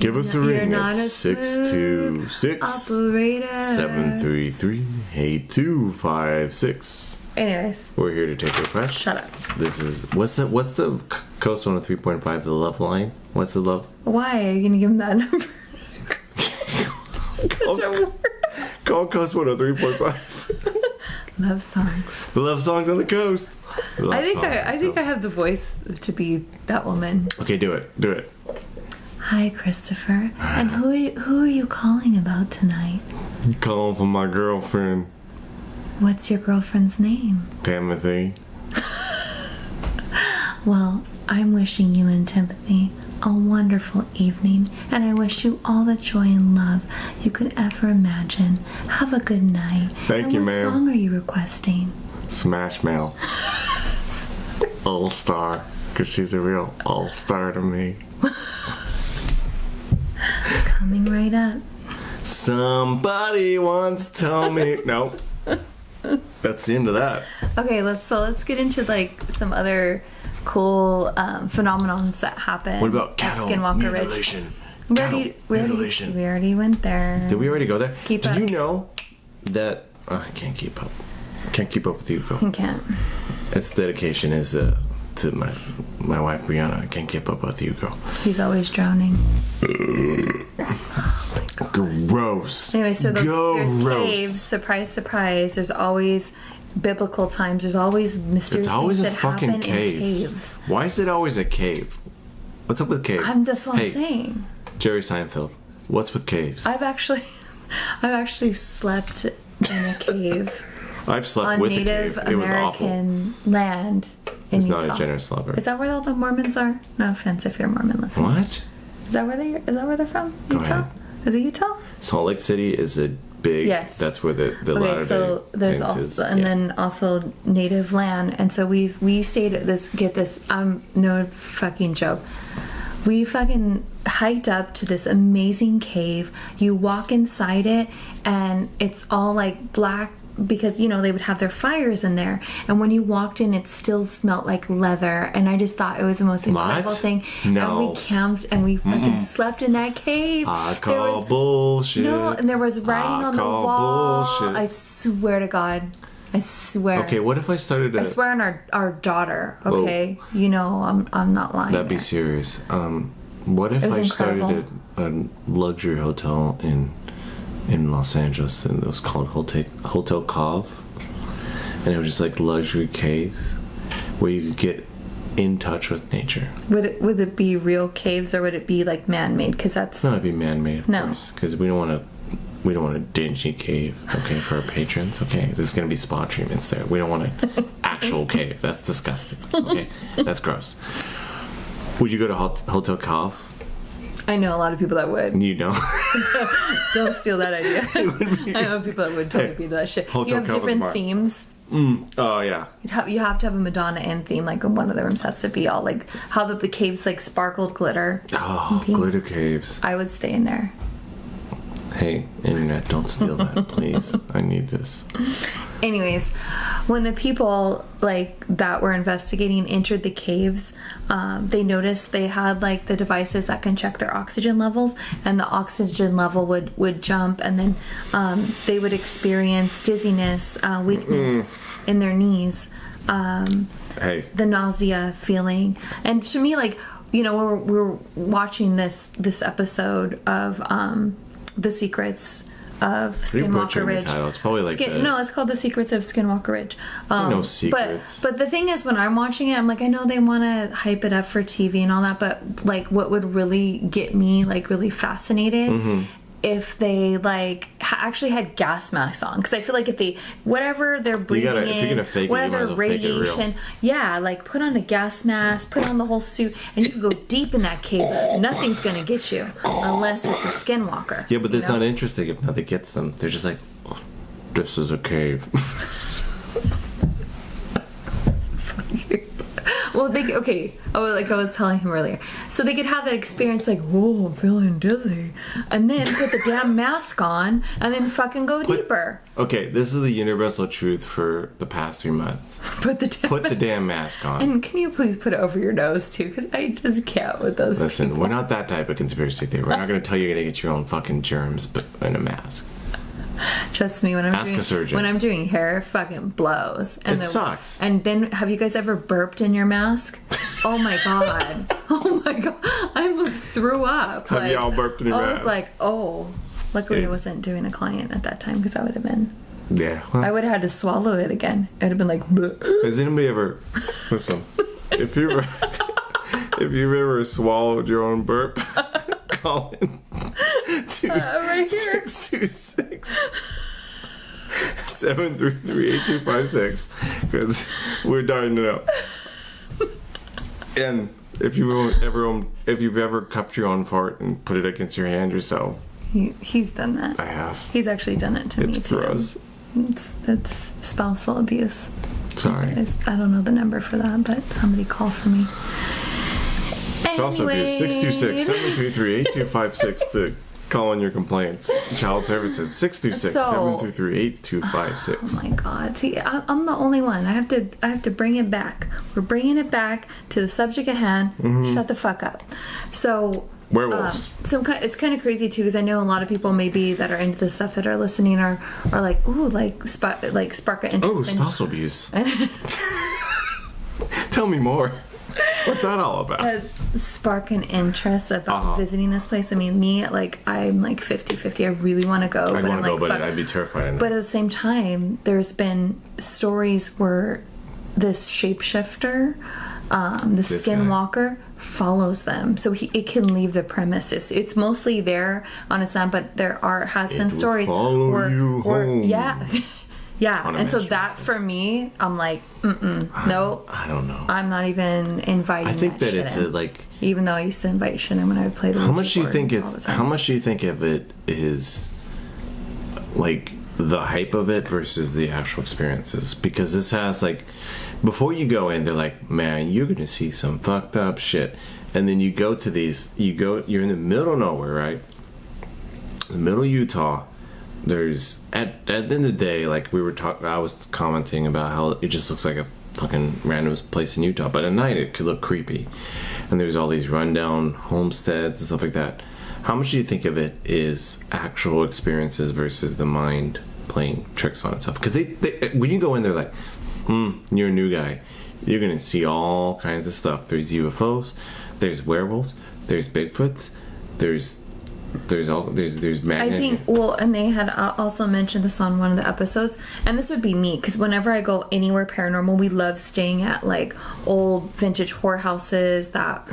Give us a ring at 626-733-8256. Anyways. We're here to take requests. Shut up. This is what's the Coast 103.5, the love line? What's the love? Why are you gonna give him that number? Call Coast 103.5. Love songs. The love songs on the coast. I think I have the voice to be that woman. Okay, do it. Hi, Christopher. And who are you calling about tonight? I'm calling for my girlfriend. What's your girlfriend's name? Timothy. Well, I'm wishing you and Timothy a wonderful evening, and I wish you all the joy and love you could ever imagine. Have a good night. Thank you, ma'am. What song are you requesting? Smash Mouth. All Star, because she's a real all-star to me. Coming right up. Somebody once told me. Nope. That's the end of that. Okay, let's get into like some other cool phenomenons that happen. What about at cattle Skinwalker Ranch? mutilation? We already went there. Did we already go there? Keep up. Did you know that I can't keep up? Can't keep up with you, Phil. You can't. Its dedication is to my wife Brianna. I can't keep up with you, girl. He's always drowning. Gross. Anyway, so there's caves. Surprise, surprise. There's always biblical times. There's always mysterious It's always things a that fucking happen cave. in caves. Why is it always a cave? What's up with caves? That's what I'm saying. Jerry Seinfeld. What's with caves? I've actually slept in a cave. I've slept on with Native a cave. It was awful. American land in He's Utah. not a generous lover. Is that where all the Mormons are? No offense if you're a Mormon listening. What? Is that where they're from? Go Utah? ahead. Is it Utah? Salt Lake City is a big. Yes. That's where the Okay, Latter-day so there's Saints also is, then also native land, and so we stayed at this. Get this, no fucking joke. We fucking hiked up to this amazing cave. You walk inside it, and it's all like black. Because, they would have their fires in there. And when you walked in, it still smelled like leather. And I just thought it was the most incredible thing. No. And we camped and we fucking slept in that cave. I call bullshit. No, and there was writing on the wall. Bullshit. I swear to God. I swear. Okay, what if I started I swear on our daughter, okay? Whoa. I'm not lying. That'd be serious. What if I started a luxury hotel in Los Angeles, and it was called Hotel Cove, and it was just like luxury caves where you could get in touch with nature. Would it be real caves, or would it be like man-made? Because that's No, it'd be man-made, of course, because we don't want a dingy cave, okay, for our patrons. Okay, there's gonna be spa treatments there. We don't want an actual cave. That's disgusting. Okay, that's gross. Would you go to Hotel Cove? I know a lot of people that would. You don't. Don't steal that idea. I know people that would totally be into that shit. Hotel You have different Calvin's themes. Oh yeah. You have to have a Madonna End theme. Like one of the rooms has to be all like how the caves like sparkled glitter. Oh, Pink. glitter caves. I would stay in there. Hey, internet, don't steal that, please. I need this. Anyways, when the people like that were investigating entered the caves, they noticed they had like the devices that can check their oxygen levels, and the oxygen level would jump, and then they would experience dizziness, weakness in their knees, Hey. the nausea feeling. And to me, like, you know, we're watching this episode of The Secrets of Skinwalker Ridge. It's probably like No, it's called The Secrets of Skinwalker Ridge. No secrets. But the thing is, when I'm watching it, I'm like, I know they want to hype it up for TV and all that, but like, what would really get me like really fascinated if they like actually had gas masks on, because I feel like if they whatever they're breathing if you're gonna fake it, you might whatever as well fake it real. radiation, yeah, like put on a gas mask, put on the whole suit, and you can go deep in that cave. Nothing's gonna get you unless it's a skinwalker. Yeah, but it's you know? not interesting if nothing gets them. They're just like, oh, this is a cave. Well, like I was telling him earlier, so they could have that experience like, whoa, I'm feeling dizzy, and then put the damn mask on, and then fucking go deeper. Okay, this is the universal truth for the past 3 months. Put the damn mask on. And can you please put it over your nose too? Because I just can't with those. Listen, people. we're not that type of conspiracy theory. We're not going to tell you you're going to get your own fucking germs, but in a mask. Trust me, when Ask a surgeon. when I'm doing hair, it fucking blows. And It sucks. And then, have you guys ever burped in your mask? Oh my god! Oh my god! I almost threw up. Have y'all burped in your I mask? was like, oh. Luckily, Yeah. I wasn't doing a client at that time, because I would have been. Yeah. Well, I would have had to swallow it again. It would have been like. Bleh. has anybody ever... Listen, if you've ever swallowed your own burp, call in to Right here. 626 733-8256, because we're dying to know. And if you've ever cupped your own fart and put it against your hand yourself, He's done that. I have. He's actually done it to me It's too. gross. It's spousal abuse. Sorry. I don't know the number for that, but somebody call for me. Spousal abuse. 626-733-8256 to call in your complaints. Child Services 626-733-8256. Oh my god! See, I'm the only one. I have to bring it back. We're bringing it back to the subject at hand. Shut the fuck up. So. Werewolves. It's kind of crazy too, because I know a lot of people maybe that are into this stuff that are listening are like, ooh, spark an interest. Oh, spousal abuse. Tell me more. What's that all about? Spark an interest about visiting this place. I mean, me, like, I'm like 50-50. I really want to go. I'd want to go, like, but I'd be terrified. But at the same time, there's been stories where this shapeshifter, the Skinwalker, follows them, so it can leave the premises. It's mostly there on its own, but there has been stories where yeah. And so that for me, I'm like, no, I don't know. I'm not even inviting. I think that it's in. like, even though I used to invite shit in when I would play the. How much do you think of it is like the hype of it versus the actual experiences? Because this has like, before you go in, they're like, man, you're gonna see some fucked up shit, and then you go to these, you're in the middle of nowhere, right? The middle of Utah. There's at the end of the day, like I was commenting about how it just looks like a fucking random place in Utah, but at night it could look creepy, and there's all these rundown homesteads and stuff like that. How much do you think of it is actual experiences versus the mind playing tricks on itself? Because they when you go in, they're like, you're a new guy, you're gonna see all kinds of stuff. There's UFOs, there's werewolves, there's Bigfoots, there's there's magnetic. I think, well, and they had also mentioned this on one of the episodes, and this would be me, because whenever I go anywhere paranormal, we love staying at like old vintage whorehouses that,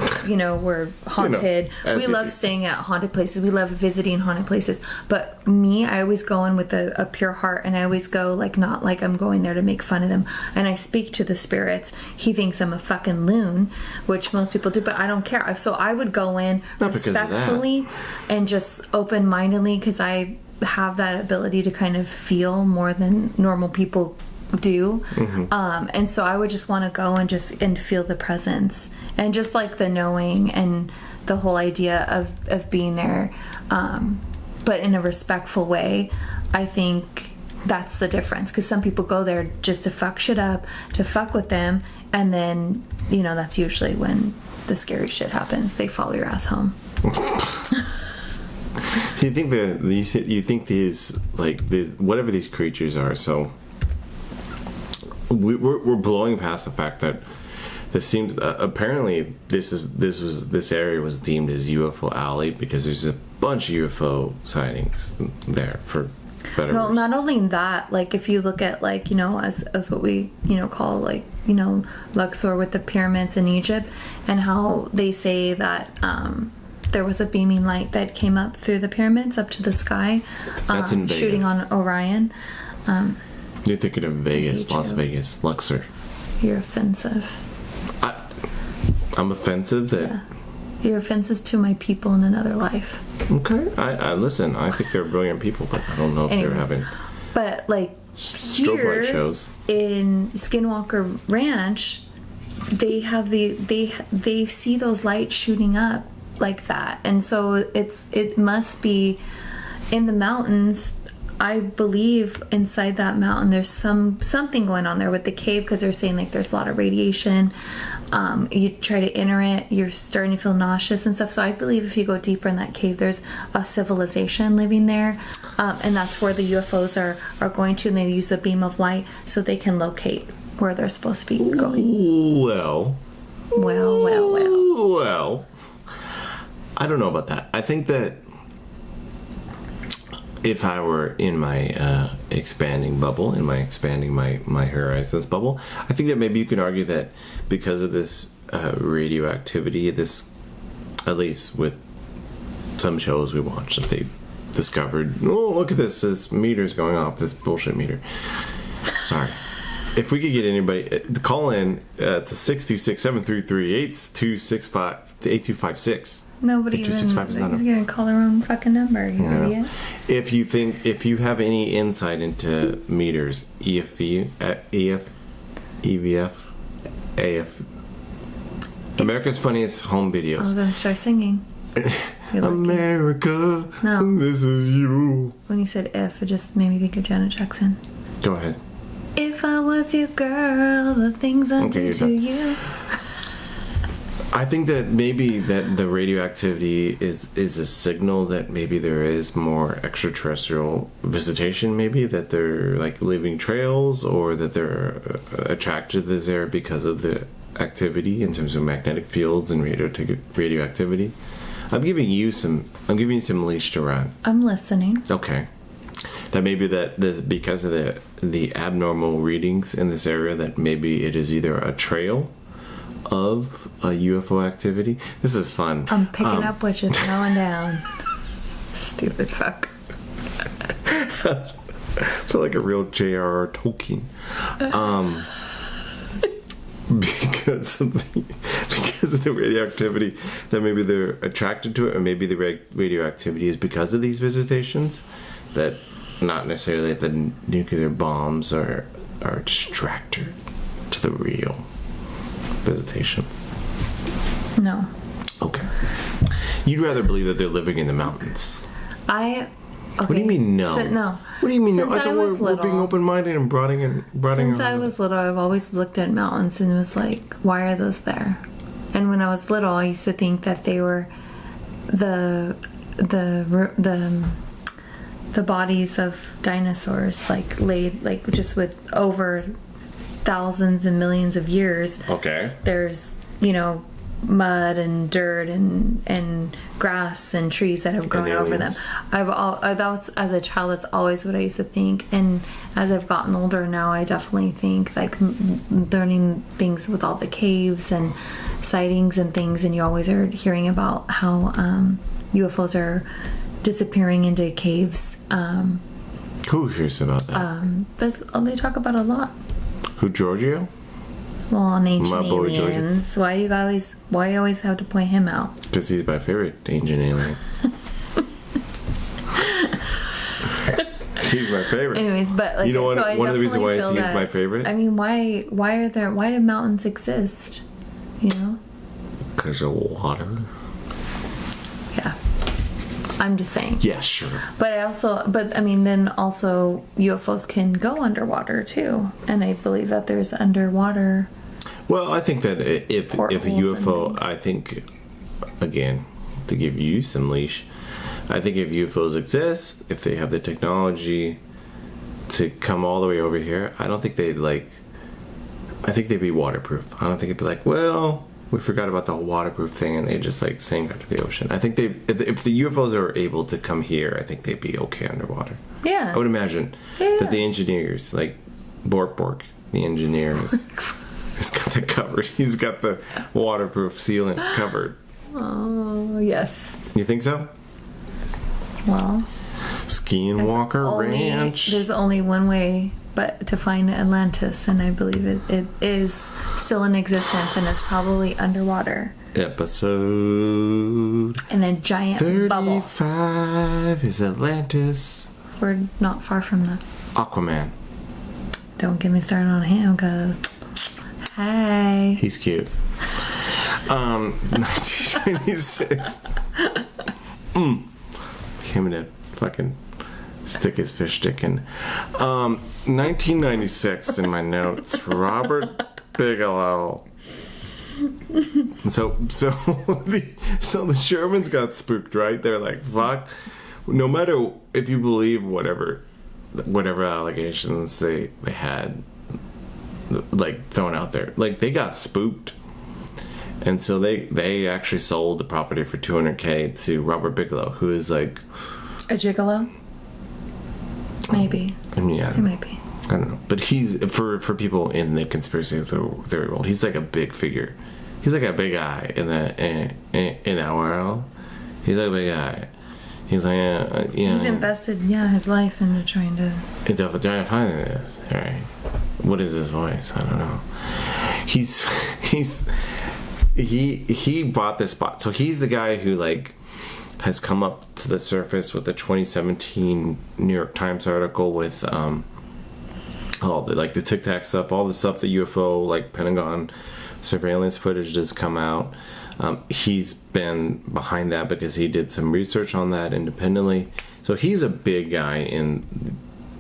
were haunted. We love staying at haunted places. We love visiting haunted places. But me, I always go in with a pure heart, and I always go like, not like I'm going there to make fun of them. And I speak to the spirits. He thinks I'm a fucking loon, which most people do, but I don't care. So I would go in respectfully and just open-mindedly, because I have that ability to kind of feel more than normal people do. And so I would just want to go and feel the presence, and just like the knowing and the whole idea of being there, but in a respectful way. I think that's the difference, because some people go there just to fuck shit up, to fuck with them, and then that's usually when the scary shit happens. They follow your ass home. So you think these whatever these creatures are, so we're blowing past the fact that this seems apparently this area was deemed as UFO alley because there's a bunch of UFO sightings there, for better. No, not only that, like if you look at like as what we call like Luxor with the pyramids in Egypt, and how they say that there was a beaming light that came up through the pyramids up to the sky, that's in Vegas. Shooting on Orion. You're thinking of Vegas, Las Vegas, Luxor. You're offensive. I'm offensive that. Yeah. You're offensive to my people in another life. Okay, I listen. I think they're brilliant people, but I don't know if they're having. But like strobe light shows in Skinwalker Ranch, they have they see those lights shooting up like that, and so it must be in the mountains. I believe inside that mountain there's something going on there with the cave, because they're saying like there's a lot of radiation. You try to enter it, you're starting to feel nauseous and stuff. So I believe if you go deeper in that cave, there's a civilization living there, and that's where the UFOs are going to, and they use a beam of light so they can locate where they're supposed to be going. Well, I don't know about that. I think that if I were in my expanding bubble, expanding my horizons bubble, I think that maybe you can argue that because of this radioactivity, this, at least with some shows we watch, that they discovered, oh, look at this meter's going off, this bullshit meter. Sorry. If we could get anybody to call in to 626-733-8256. Nobody even is gonna call their own fucking number, you idiot. If you have any insight into meters, EFV, EVF, AF, America's Funniest Home Videos. I was gonna start singing. America, no. This is you. When you said if, it just made me think of Janet Jackson. Go ahead. If I was your girl, the things I'd do to you. I think that maybe that the radioactivity is a signal that maybe there is more extraterrestrial visitation, maybe that they're like leaving trails, or that they're attracted to this area because of the activity in terms of magnetic fields and radioactivity. I'm giving you some leash to run. I'm listening. Okay. That maybe that this, because of the abnormal readings in this area, that maybe it is either a trail of a UFO activity. This is fun. I'm picking up what you're throwing down. Stupid fuck. I feel like a real J.R.R. Tolkien. Because of the radioactivity, that maybe they're attracted to it, or maybe the radioactivity is because of these visitations, that not necessarily that the nuclear bombs are a distractor to the real visitations. No. Okay. You'd rather believe that they're living in the mountains. Okay. What do you mean no? No. What do you mean no? I thought we're being open-minded and broadening. Since I was little, I've always looked at mountains and was like, why are those there? And when I was little, I used to think that they were the bodies of dinosaurs, like laid, like just with over thousands and millions of years. Okay. There's, mud and dirt and grass and trees that have grown over them. That was, as a child, that's always what I used to think. And as I've gotten older now, I definitely think like learning things with all the caves and sightings and things. And you always are hearing about how UFOs are disappearing into caves. Who hears about that? They talk about a lot. Who, Giorgio? Well, on Ancient My boy Aliens. Why you always have to point him out? Because he's my favorite ancient alien. He's my favorite. Anyways, but like, you know what? So one of the reasons why he's my favorite. I mean, why do mountains exist? You know? Because of water. Yeah. I'm just saying. Yeah, sure. But then also UFOs can go underwater too, and I believe that there's underwater. Well, I think that if a UFO, I think, again, to give you some leash, I think if UFOs exist, if they have the technology to come all the way over here, I don't think I think they'd be waterproof. I don't think it'd be like, well, we forgot about the whole waterproof thing and they just like sank under the ocean. I think if the UFOs are able to come here, I think they'd be okay underwater. Yeah. I would imagine that the engineers, like Bork, the engineer, he's got that covered. He's got the waterproof sealant covered. Oh, yes. You think so? Well, Skinwalker Ranch. There's only one way but to find Atlantis, and I believe it is still in existence, and it's probably underwater. Episode in a giant 35 bubble. Is Atlantis. We're not far from that. Aquaman. Don't get me started on him, cause hey, he's cute. 1996. Him and that fucking stick his fish stick in. 1996 in my notes. Robert Bigelow. So the Shermans got spooked, right? They're like, fuck. No matter if you believe whatever allegations they had, like, thrown out there, like, they got spooked. And so they actually sold the property for $200K to Robert Bigelow, who is like a gigolo. Maybe. I mean, yeah, he might be. I don't know, but he's for people in the conspiracy theory world. He's like a big figure. He's like a big guy in that world. He's like a big guy. He's like He's invested his life into trying to find this. All right, what is his voice? I don't know. He bought this spot, so he's the guy who like has come up to the surface with the 2017 New York Times article with all the like the Tic Tac stuff, all the stuff, the UFO like Pentagon surveillance footage that's come out. He's been behind that because he did some research on that independently. So he's a big guy in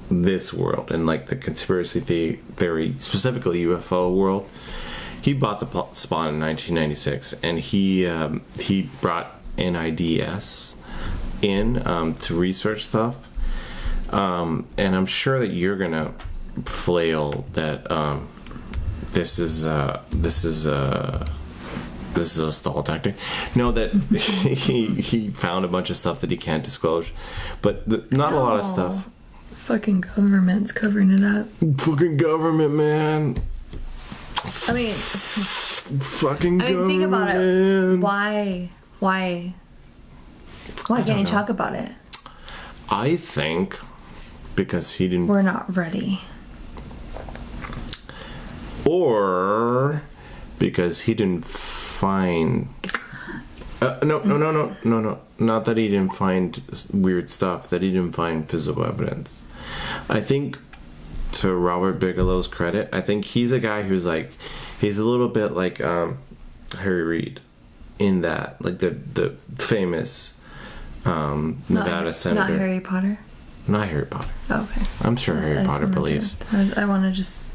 this world and like the conspiracy theory, specifically UFO world. He bought the spot in 1996, and he brought NIDS in to research stuff. And I'm sure that you're gonna flail that this is a stall tactic. No, that he found a bunch of stuff that he can't disclose, but not a lot of stuff. Fucking government's covering it up. Fucking government, man. I mean, fucking government. Think about it. Why can't he talk about it? I think because he didn't. We're not ready. Or because he didn't find. No. Not that he didn't find weird stuff. That he didn't find physical evidence. I think, to Robert Bigelow's credit, I think he's a guy who's like, he's a little bit like Harry Reid in that, like the famous Nevada senator. Not Harry Potter? Not Harry Potter. Oh, okay. I'm sure Harry Potter believes. I want to just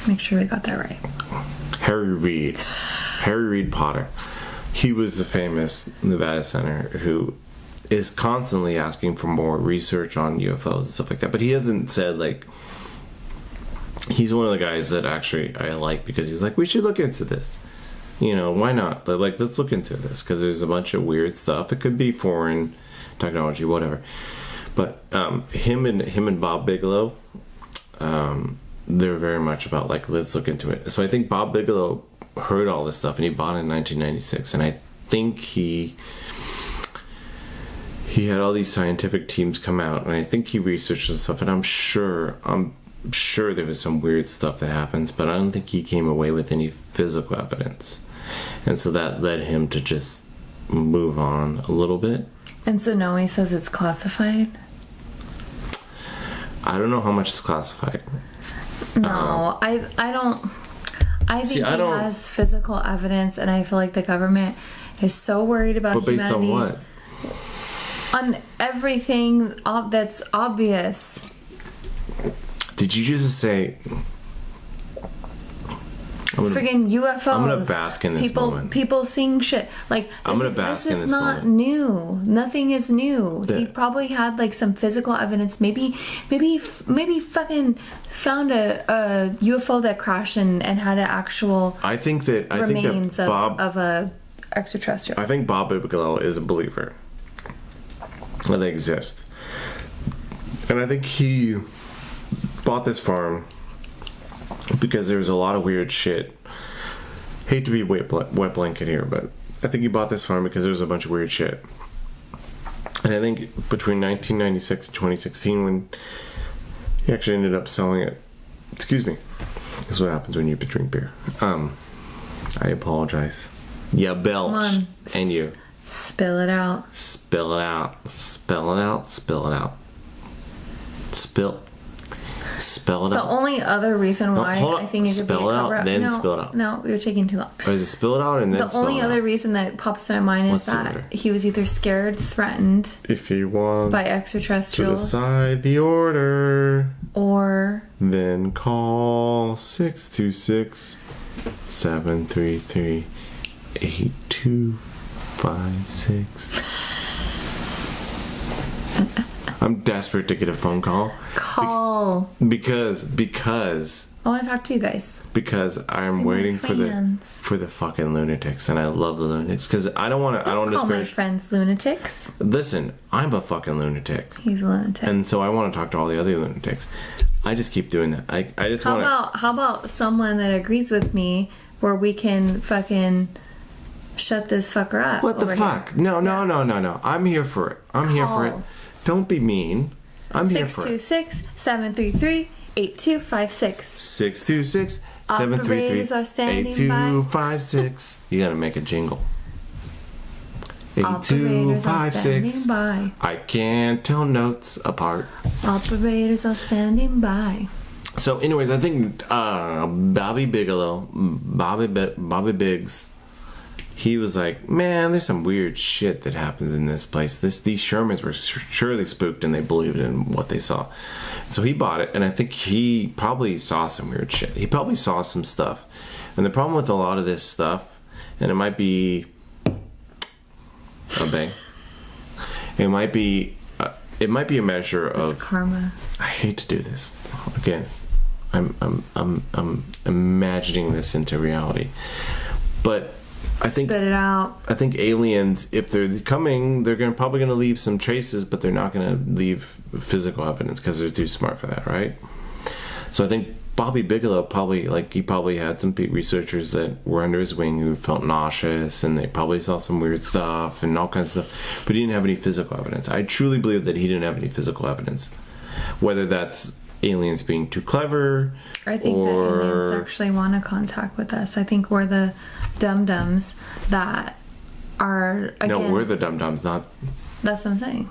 make sure we got that right. Harry Reid Potter. He was a famous Nevada senator who is constantly asking for more research on UFOs and stuff like that. But he hasn't said, like, he's one of the guys that actually I like because he's like, we should look into this. You know, why not? Like, let's look into this, because there's a bunch of weird stuff. It could be foreign technology, whatever. But him and Bob Bigelow, they're very much about, like, let's look into it. So I think Bob Bigelow heard all this stuff, and he bought it in 1996. And I think he had all these scientific teams come out, and I think he researched this stuff. And I'm sure there was some weird stuff that happens, but I don't think he came away with any physical evidence. And so that led him to just move on a little bit. And so now he says it's classified? I don't know how much is classified. No, I don't. I think he has physical evidence, and I feel like the government is so worried about humanity. But based on what? On everything that's obvious. Did you just say... Friggin' UFOs. I'm gonna bask in this moment. People seeing shit. Like, this is not new. Nothing is new. He probably had, like, some physical evidence. Maybe fucking found a UFO that crashed and had an actual remains of a extraterrestrial. I think Bob Bigelow is a believer that they exist. And I think he bought this farm because there's a lot of weird shit. Hate to be wet blanket here, but I think he bought this farm because there was a bunch of weird shit. And I think between 1996 and 2016, when he actually ended up selling it. Excuse me. This is what happens when you drink beer. I apologize. Yeah, belch. Come on. And you. Spill it out. Spill it out. Spill it out. Spill it out. Spell it out. The only other reason why I think it could be a cover up. Then spill it out. No, you're taking too long. Or is it spill it out and then the spill it out? only other reason that pops to my mind is that he was either scared, threatened, if you want, by extraterrestrials, to decide the order, or then call 626-733-8256. I'm desperate to get a phone call. Because I want to talk to you guys. Because I'm waiting for the fucking lunatics, and I love the lunatics because I don't want to. I don't call my friends lunatics. Listen, I'm a fucking lunatic. He's a lunatic, and so I want to talk to all the other lunatics. I just keep doing that. I just want. How about someone that agrees with me, where we can fucking shut this fucker up? What the fuck? Here. No. I'm here for it. Here for it. Don't be mean. I'm here for it. 626-733-8256. 626-733-8256. You gotta make a jingle. Operators are standing by. I can't tell notes apart. Operators are standing by. So, anyways, I think Bobby Biggs, he was like, man, there's some weird shit that happens in this place. These Shermans were surely spooked, and they believed in what they saw. So he bought it, and I think he probably saw some weird shit. He probably saw some stuff. And the problem with a lot of this stuff, and it might be a bang. It might be a measure of it's karma. I hate to do this again. I'm imagining this into reality, but I think spit it out. I think aliens, if they're coming, they're probably going to leave some traces, but they're not going to leave physical evidence because they're too smart for that, right? So I think Bobby Bigelow probably had some researchers that were under his wing who felt nauseous, and they probably saw some weird stuff and all kinds of stuff, but he didn't have any physical evidence. I truly believe that he didn't have any physical evidence, whether that's aliens being too clever. I think that aliens actually want to contact with us. I think we're the dum-dums that are, again... No, we're the dum-dums, not... That's what I'm saying.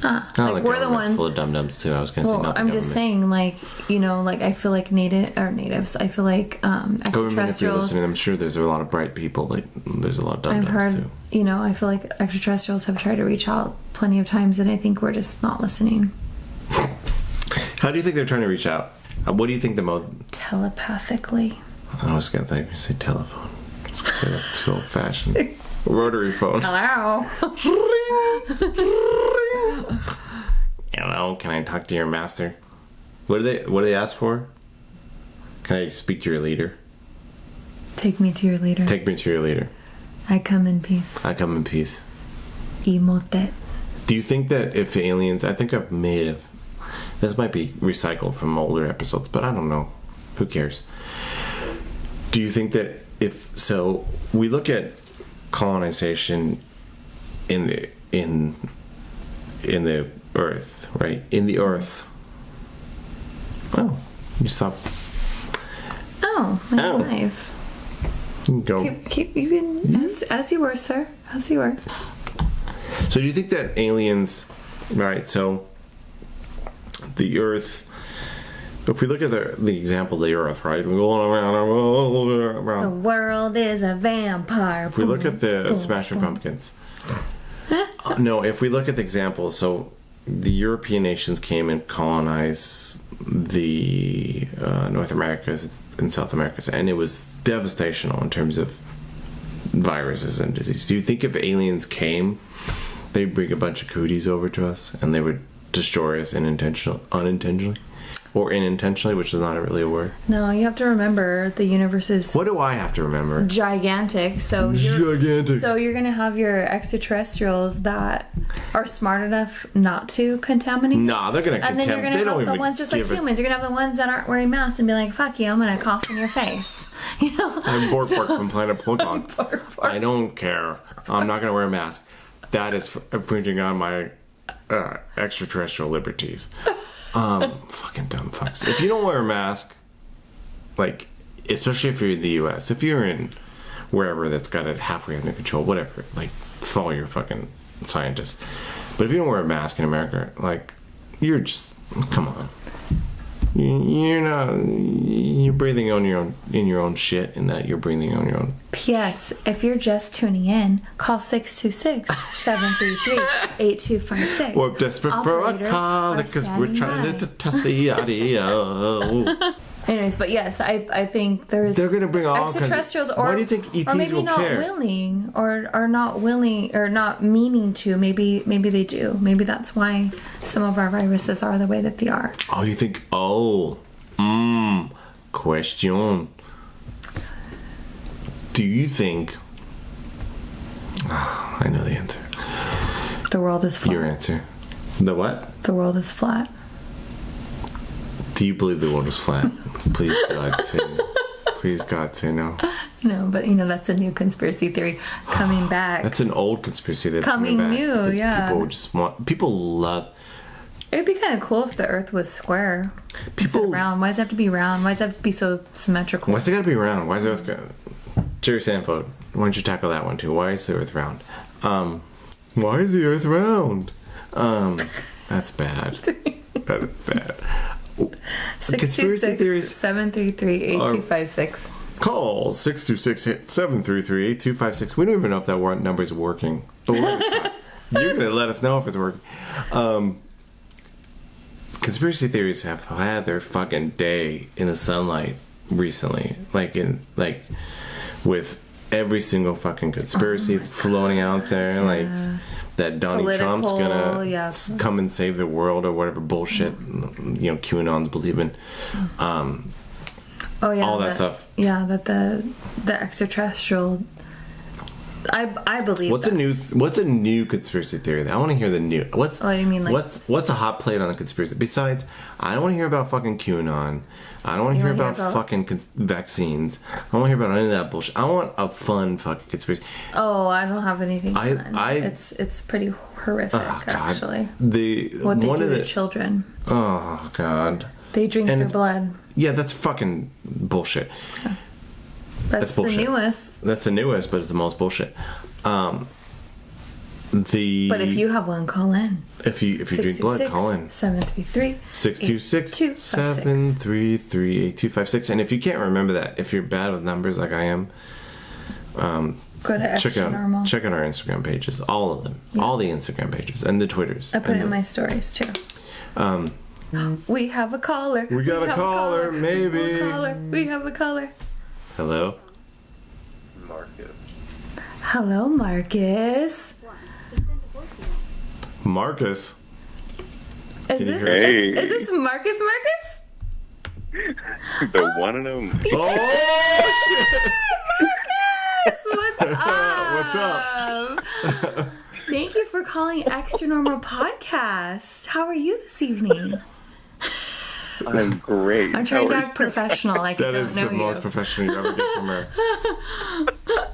Like we're the ones full of dum-dums too. I was going to say not the I'm just saying, like, you know, like, I feel like natives. I feel like extraterrestrials. If you're listening, I'm sure there's a lot of bright people, but there's a lot of dum-dums. I've heard, too. You know, I feel like extraterrestrials have tried to reach out plenty of times, and I think we're just not listening. How do you think they're trying to reach out? What do you think the most... Telepathically. I was going to say telephone. I was going to say that's too old-fashioned. Rotary phone. Hello. Hello, can I talk to your master? What do they ask for? Can I speak to your leader? Take me to your leader. Take me to your leader. I come in peace. I come in peace. Imote. Do you think that if aliens... I think I've made... This might be recycled from older episodes, but I don't know. Who cares? Do you think that if... So, we look at colonization in the earth, right? In the earth. Oh, you stop. Oh, my knife. Go. You can... As you were, sir. As you were. So do you think that aliens... Right, so... The earth... If we look at the example of the earth, right? We're going around. The world is a vampire. If we look at the Smashing Pumpkins. No, if we look at the example, so the European nations came and colonized the North Americas and South Americas, and it was devastational in terms of viruses and disease. Do you think if aliens came, they'd bring a bunch of cooties over to us and they would destroy us unintentionally? Or unintentionally, which is not really a word. No, you have to remember the universe is... What do I have to remember? Gigantic. So you're going to have your extraterrestrials that are smart enough not to contaminate. Nah, they're going to contaminate. And then you're going to have the ones just like humans. You're going to have the ones that aren't wearing masks and be like, fuck you, I'm going to cough in your face. You know? I'm Bork from Planet Pokemon. I don't care. I'm not going to wear a mask. That is infringing on my extraterrestrial liberties. Fucking dumb fucks. If you don't wear a mask, like, especially if you're in the US, if you're in wherever that's got it halfway under control, whatever, like, follow your fucking scientists. But if you don't wear a mask in America, like, you're just, come on. You're breathing on your own shit, in that you're breathing on your own. P.S. If you're just tuning in, call 626-733-8256. We're desperate for a call because we're trying to test the audio. Anyways, but yes, I think they're going to bring all extraterrestrials, why do you think ETs or maybe will not care? willing, or not willing, or not meaning to. Maybe they do. Maybe that's why some of our viruses are the way that they are. Oh, you think? Question. Do you think? Oh, I know the answer. The world is flat. Your answer. The what? The world is flat. Do you believe the world is flat? Please, God, say no. Please, God, say no. No, but that's a new conspiracy theory coming back. That's an old conspiracy that's coming back. new, yeah. People love... It would be kind of cool if the earth was square. Instead of round. Why does it have to be round? Why does it have to be so symmetrical? Why's it got to be round? Why is the earth... Jerry Sanford, why don't you tackle that one too? Why is the earth round? Why is the earth round? That's bad. That is bad. 626-733-8256. Call 626-733-8256. We don't even know if that number is working. But you're going to let us know if it's working. Conspiracy theories have had their fucking day in the sunlight recently. With every single fucking conspiracy floating out there. Yeah. That Donald Trump's gonna come and save the world or whatever bullshit QAnon's believe in. All that stuff. Yeah, that the extraterrestrial. I believe. What's a new conspiracy theory? I want to hear the new. What do you mean? What's a hot plate on the conspiracy? Besides, I don't want to hear about fucking QAnon. I don't want to hear about fucking vaccines. I don't want to hear about any of that bullshit. I want a fun fucking conspiracy. Oh, I don't have anything fun. It's pretty horrific, actually. What they do to children. Oh, God. They drink their blood. Yeah, that's fucking bullshit. Okay. That's bullshit. The newest. That's the newest, but it's the most bullshit. But if you have one, call in. If you drink blood, call in. 626-733-8256. And if you can't remember that, if you're bad with numbers like I am, go to ExtraNormal. Check out our Instagram pages, all of them, all the Instagram pages and the Twitters. I put it in my stories too. We have a caller. We got a caller, maybe. We have a caller. Hello, Marcus. Hello, Marcus. Marcus. Is this Marcus? The one and only. Oh shit! What's up? Thank you for calling ExtraNormal Podcast. How are you this evening? I'm great. I'm trying to act professional. Like That I don't is know the you. most professional you ever get from her.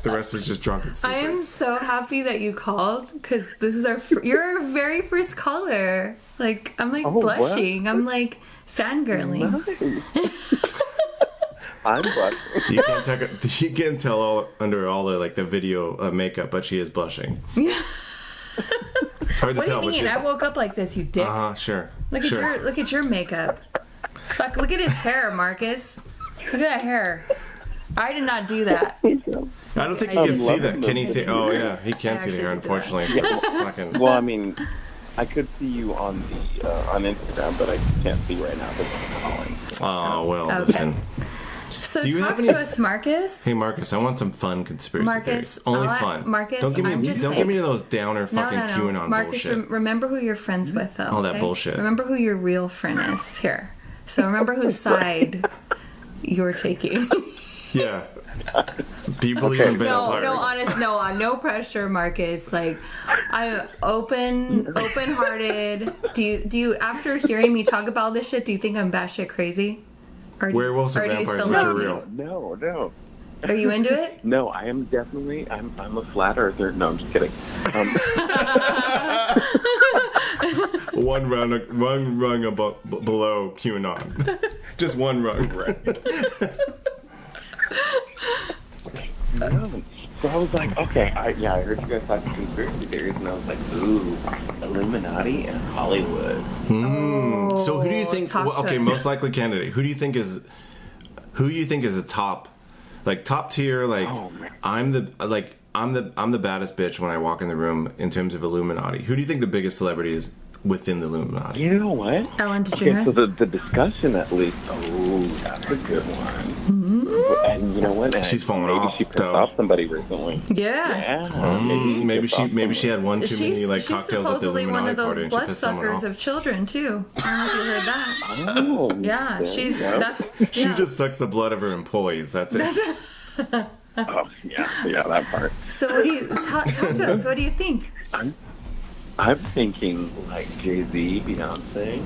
The rest is just drunk and stupid. I am so happy that you called because this is you're our very first caller. Like I'm like blushing. Wow. I'm like fangirling. Nice. I'm blushing. You can't tell under all the like the video makeup, but she is blushing. Yeah. It's hard to What do tell. you mean? I woke up like this, you dick. Sure. Look at your makeup. Fuck! Look at his hair, Marcus. Look at that hair. I did not do that. I don't think he I can did. see that. Can he see? Oh yeah, he can't see the hair, actually did that. unfortunately. Fucking. Well, I mean, I could see you on the on Instagram, but I can't see right now because I'm calling. Oh well, Okay. listen. So Do you talk have any- to us, Marcus. Hey Marcus, I want some fun conspiracy Marcus, theories. Only fun. Marcus, don't give me I'm just don't saying- give me those downer fucking QAnon Marcus, bullshit. remember who you're friends with, though. All that okay? bullshit. Remember who your real friend is here. So remember whose side you're taking. Yeah. Do you believe in vampires? No pressure, Marcus. Like, I'm open-hearted. Do you after hearing me talk about this shit, do you think I'm batshit crazy? Or do Werewolves or and do you vampires, still which are love me? real? No. Are you into it? No, I am definitely. I'm a flat earther. No, I'm just kidding. One rung above, below QAnon. Just one rung. No. So I was like, okay, I heard you guys talking conspiracy theories, and I was like, ooh, Illuminati and Hollywood. So who do you think? talk to him. Most likely candidate. Who do you think is a top, like top tier? Like Oh, man. I'm the baddest bitch when I walk in the room in terms of Illuminati. Who do you think the biggest celebrity is within the Illuminati? You know what? Ellen Okay, DeGeneres? so the discussion at least. Oh, that's a good one. And you know what? And She's falling maybe off, she pissed though. off somebody recently. Yeah. Maybe she had one too many like She's cocktails at the supposedly one Illuminati of those party and she pissed someone bloodsuckers off. of children too. I don't know if you heard that. Oh, Yeah, there she's you go. that's She yeah. just sucks the blood of her employees. That's it. Oh, yeah, that part. So what do you talk to us? What do you think? I'm thinking like Jay-Z, Beyonce.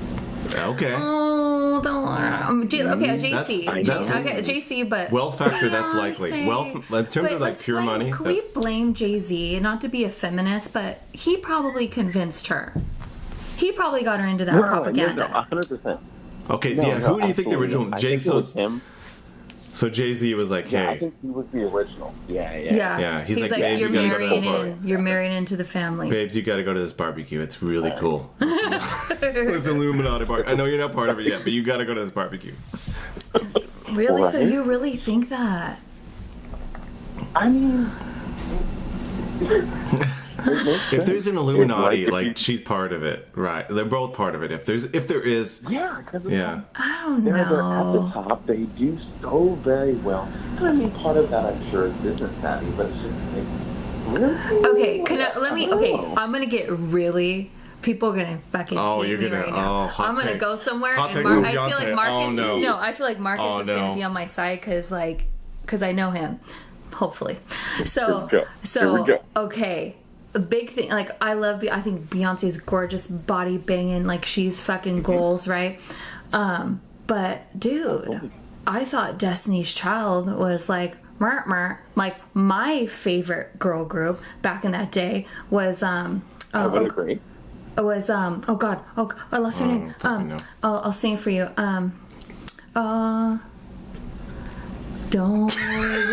Okay. Oh, don't worry. JC. That's- Okay, JC, but Wealth factor, that's likely. Beyonce. Wealth in terms of like let's pure blame- money. Can we That's, blame Jay-Z? Not to be a feminist, but he probably convinced her. He probably got her into that propaganda. No, 100%. okay, No, yeah. no, Who do you think the absolutely. original I Jay? think it was him. So Jay-Z was like, Yeah, I hey, think he was the original. Yeah. Yeah, he's like, "Babe, you're you gotta go to marrying that bar." in. You're marrying into the family. babes, you got to go to this barbecue. It's really cool. This Illuminati bar. I know you're not part of it yet, but you got to go to this barbecue. Really? So Right. you really think that? I mean, If there's an Illuminati, It's like she's part of it, right? They're both part of it. If there is, yeah, because yeah. I don't they're at the know. top. They do so very well. And I mean, part of that, I'm sure, is business savvy, but it's just like, really? Okay, I'm gonna get really. People are gonna fucking Oh, hate you're me gonna- right now. oh, hot I'm gonna takes. go somewhere Hot and takes on I feel Beyonce. like Marcus. Oh, no. I feel like Marcus Oh, is gonna no. be on my side because I know him. Hopefully, so Here we go. okay. A big thing, like I think Beyonce's gorgeous, body banging, like she's fucking goals, right? But dude, I thought Destiny's Child was like like my favorite girl group back in that day was I would agree. I lost her name. fucking no. I'll sing it for you. Don't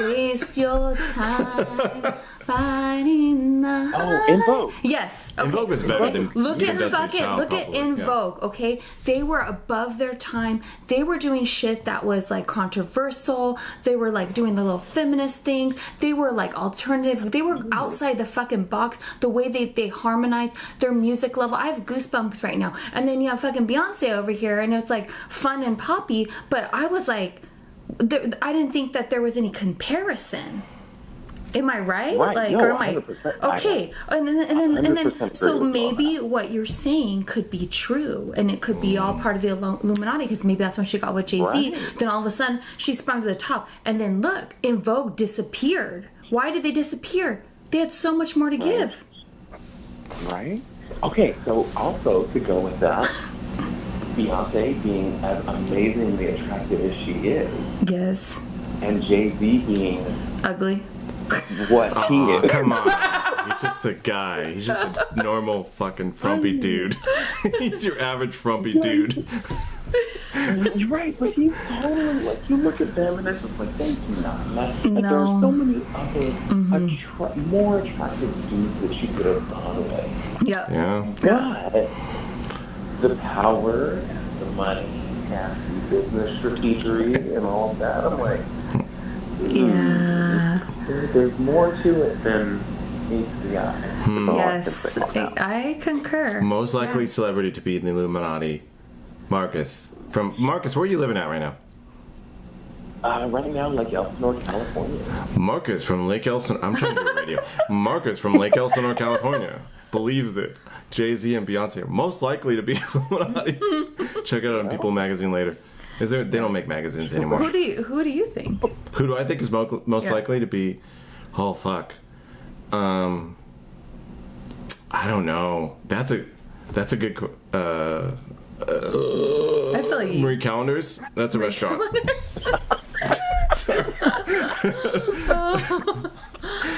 waste your time fighting the Oh, In Vogue. Yes. Okay. In Vogue is better than Look even at Destiny's Child, look at probably, In yeah. Vogue, okay? They were above their time. They were doing shit that was like controversial. They were like doing the little feminist things. They were like alternative. They were outside the fucking box. The way they harmonized their music level. I have goosebumps right now. And then you have fucking Beyonce over here, and it's like fun and poppy. But I was like, I didn't think that there was any comparison. Am I right? Right. Like, No, or am I 100%. okay? And then, 100% so agree with you on maybe what you're saying could be true, and it could be all part of the Illuminati, because maybe that's when she got with Jay-Z. Right. Then all of a sudden she sprung to the top, and then look, In Vogue disappeared Why did they disappear? They had so much more to give. Right? Okay, so also to go with that, Beyonce being as amazingly attractive as she is, Yes. and Jay-Z being Ugly. what he Aw, is. come on. He's just a guy. He's just a normal fucking frumpy dude. He's your average frumpy dude. You're right, but he's totally like, you look at them and it's just like, thank you, not. Like, No. there are so many other more attractive dudes that you could have gone with. Yep. Yeah. But the power and the money and the business strategery and all of that, I'm like, Yeah. there's more to it than meets the eye. That's all I can Yes. say on that. I concur. Most likely Yeah. celebrity to be in the Illuminati. Marcus. Marcus, where are you living at right now? Right now, like Elsinore, California. Marcus from Lake Elsinore. I'm trying to do a radio. Marcus from Lake Elsinore, California, believes that Jay-Z and Beyonce are most likely to be Illuminati. Check it out on People magazine later. They don't make magazines anymore. Who do you think? Who do I think is most likely to be? Oh fuck. I don't know. That's a good. I feel like Marie Callender's. That's a restaurant. Sorry.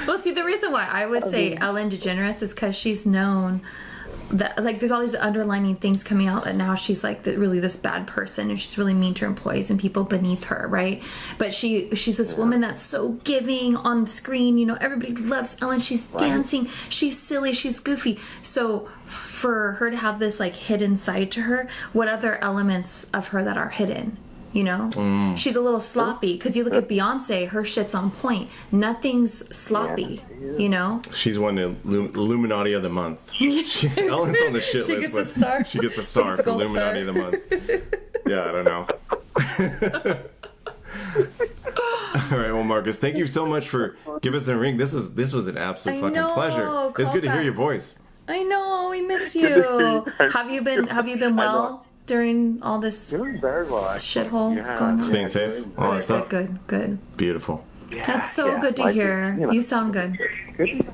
Well, see, the reason why I would say Ellen DeGeneres is because she's known that, like, there's all these underlining things coming out that now she's like really this bad person and she's really mean to her employees and people beneath her, right? But she's this woman that's so giving on the screen. You know, everybody loves Ellen. She's dancing. She's silly. She's goofy. So for her to have this like hidden side to her, what other elements of her that are hidden? You know, she's a little sloppy because you look at Beyonce, her shit's on point. Nothing's sloppy, you know? She's won the Illuminati of the month. Ellen's on the shit She list, gets but a star. she gets a star She for gets a gold Illuminati star. of the month. Yeah, I don't know. All right, well, Marcus, thank you so much for giving us the ring. This was an absolute I fucking know, pleasure. It's good to hear callback. your voice. I know, we miss you. Have you been well during all this Doing very well. shithole Yeah. going on? Staying safe, all that stuff. Good. Beautiful. That's so good to like, hear. you know. You sound good. Good.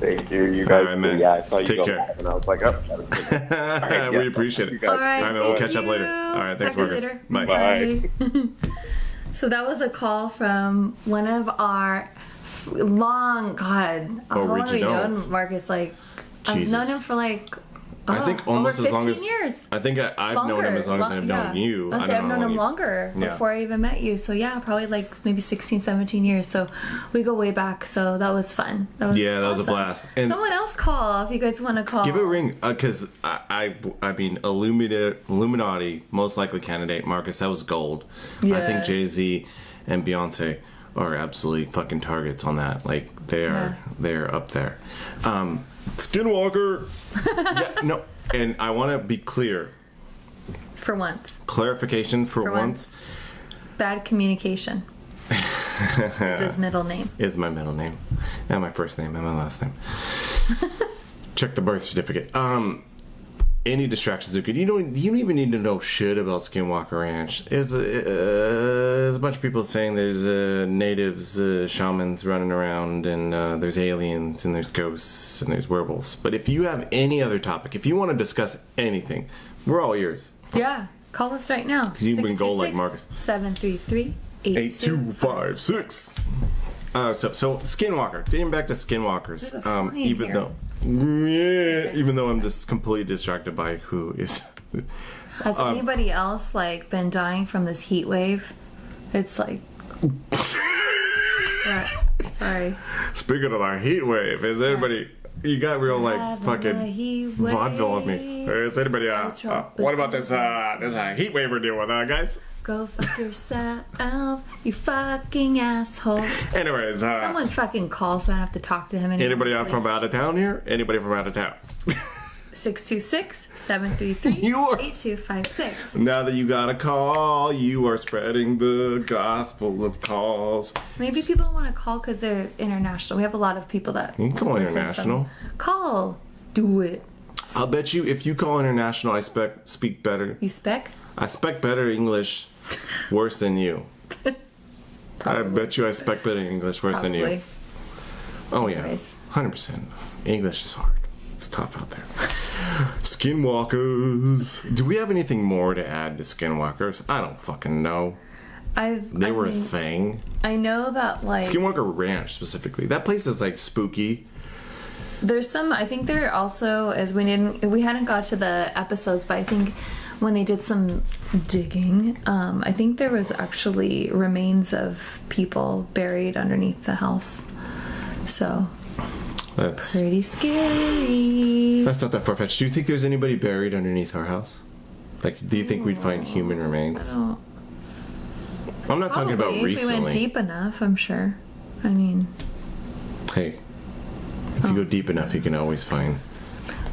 Thank you. You guys, All right, man. yeah, I saw you Take go care. live and I was like, oh, that was good. All right, We yeah. appreciate it. You guys- All right, All right, man, we'll thank catch up later. you. All right, thanks, Talk to you Marcus. later. Bye. Bye. So that was a call from one of our how long have we known Originals. Marcus? Like, I've Jesus. known him for like I think almost over as long 15 as years. I think I've known him as long as I've known you. I'll say I've known him you. longer Yeah. before I even met you. So yeah, probably like maybe 16, 17 years. So we go way back. So that was fun. That was was a awesome. blast. And Someone else call if you guys want to call. give it a ring, because I mean, Illuminati, most likely candidate, Marcus, that was gold. I Yeah. think Jay-Z and Beyonce are absolutely fucking targets on that. Like, they're up there. Skinwalker! Yeah, no, and I want to be clear. For once. Clarification for once. Bad communication. Is his middle name. Is my middle name. And my first name and my last name. Check the birth certificate. Any distractions are good. You don't even need to know shit about Skinwalker Ranch. There's a bunch of people saying there's natives, shamans running around, and there's aliens, and there's ghosts, and there's werewolves. But if you have any other topic, if you want to discuss anything, we're all ears. Yeah. Call us right now. 'Cause you've been gold like Marcus. 733-8256. 8256. So Skinwalker. Getting back to Skinwalkers. There's a fly in here. Even though I'm just completely distracted by who is. Has anybody else like been dying from this heat wave? It's like yeah, sorry. Speaking of our heat wave, is anybody? You got real like Having a fucking heat vaudeville on me. Is anybody? What about this? This heat wave we're dealing with, guys? Go fuck yourself, you fucking asshole. Anyways, Someone fucking call so I don't have to talk to him anymore. anybody from out of town here? Anybody from out of town? 626-733-8256. Now that you got a call, you are spreading the gospel of calls. Maybe people want to call because they're international. We have a lot of people that You can call listen international. Call. Do it. I'll bet you if you call international, I speak better. You spec? I speak better English worse than you. I bet you I speak better English worse than you. Oh Anyways. yeah, 100%. English is hard. It's tough out there. Skinwalkers. Do we have anything more to add to Skinwalkers? I don't fucking know. They were a thing. I know that, like, Skinwalker Ranch specifically. That place is like spooky. There's some. I think there also is. We hadn't got to the episodes, but I think when they did some digging, I think there was actually remains of people buried underneath the house. So That's pretty scary. not that far-fetched. Do you think there's anybody buried underneath our house? Like, do you think we'd find human remains? I'm not talking about recently. If we went deep enough, I'm sure. I mean, hey, if you go deep enough, you can always find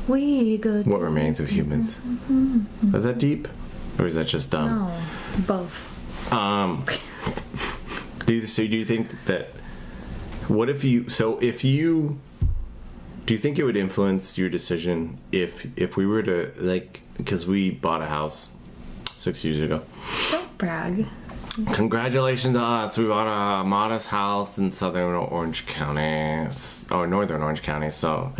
what remains of humans. Is that deep, or is that just dumb? No, both. Do you think that? What if you? So if you, do you think it would influence your decision if we were to, like, because we bought a house 6 years ago? Don't brag. Congratulations to us. We bought a modest house in southern Orange County, or northern Orange County, so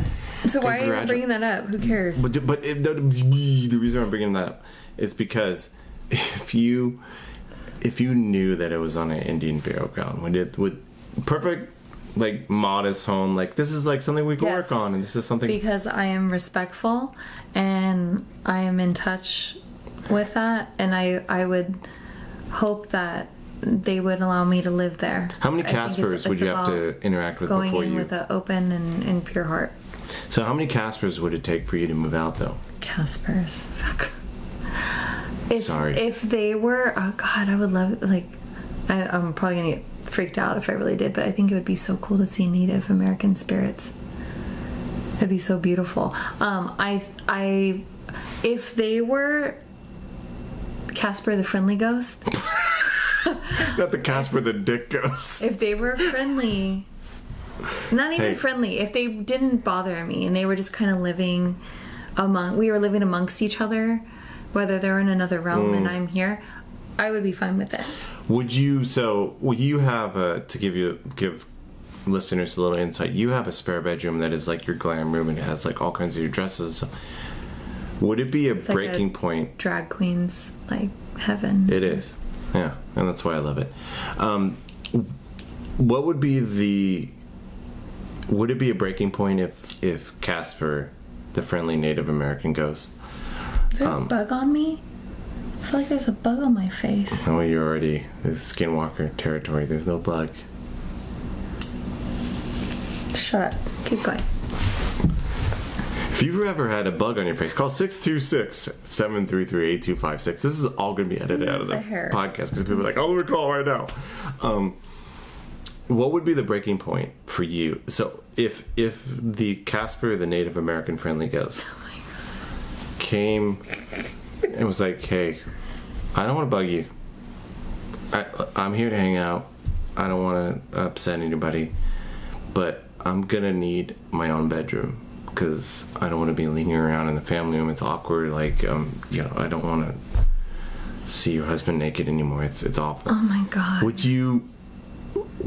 why are you bringing that up? Who cares? But the reason I'm bringing that up is because if you knew that it was on an Indian burial ground, would perfect, like, modest home, like, this is like something we can work on, and this is something, because I am respectful and I am in touch with that, and I would hope that they would allow me to live there. How many Caspers would you have to interact with before you... Going in with an open and pure heart. So how many Caspers would it take for you to move out, though? Caspers. Fuck. Sorry. If they were... Oh, God, I would love... Like, I'm probably going to get freaked out if I really did, but I think it would be so cool to see Native American spirits. It'd be so beautiful. If they were... Casper the Friendly Ghost. Not the Casper the Dick Ghost. If they were friendly, not even friendly, if they didn't bother me and they were just kind of living amongst each other, whether they're in another realm and I'm here, I would be fine with it. Would you have to give listeners a little insight, you have a spare bedroom that is like your glam room and it has like all kinds of your dresses and stuff. Would it be a breaking point? Drag queens, like, heaven. It is. Yeah, and that's why I love it. What would be would it be a breaking point if Casper, the friendly Native American ghost... Is there a bug on me? I feel like there's a bug on my face. Oh, you're already... This is Skinwalker territory. There's no bug. Shut up. Keep going. If you've ever had a bug on your face, call 626-733-8256. This is all going to be edited out of the podcast because people are like, oh, let me call right now. What would be the breaking point for you? So if the Casper, the Native American friendly ghost, came and was like, hey, I don't want to bug you. I'm here to hang out. I don't want to upset anybody. But I'm going to need my own bedroom. Because I don't want to be lingering around in the family room. It's awkward. Like, I don't want to see your husband naked anymore. It's awful. Oh my God.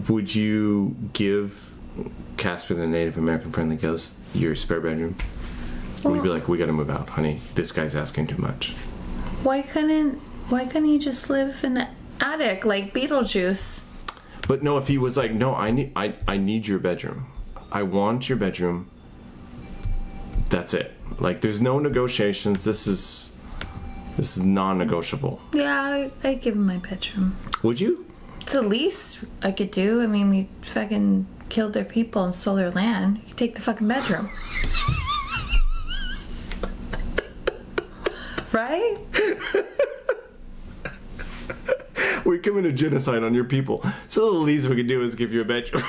Would you give Casper, the Native American friendly ghost, your spare bedroom? Or would you be like, we got to move out, honey. This guy's asking too much. Why couldn't he just live in the attic like Beetlejuice? But no, if he was like, no, I need your bedroom. I want your bedroom. That's it. Like, there's no negotiations. This is non-negotiable. Yeah, I'd give him my bedroom. Would you? It's the least I could do. I mean, we fucking killed their people and stole their land. You could take the fucking bedroom. Right? We committed genocide on your people. So the least we could do is give you a bedroom.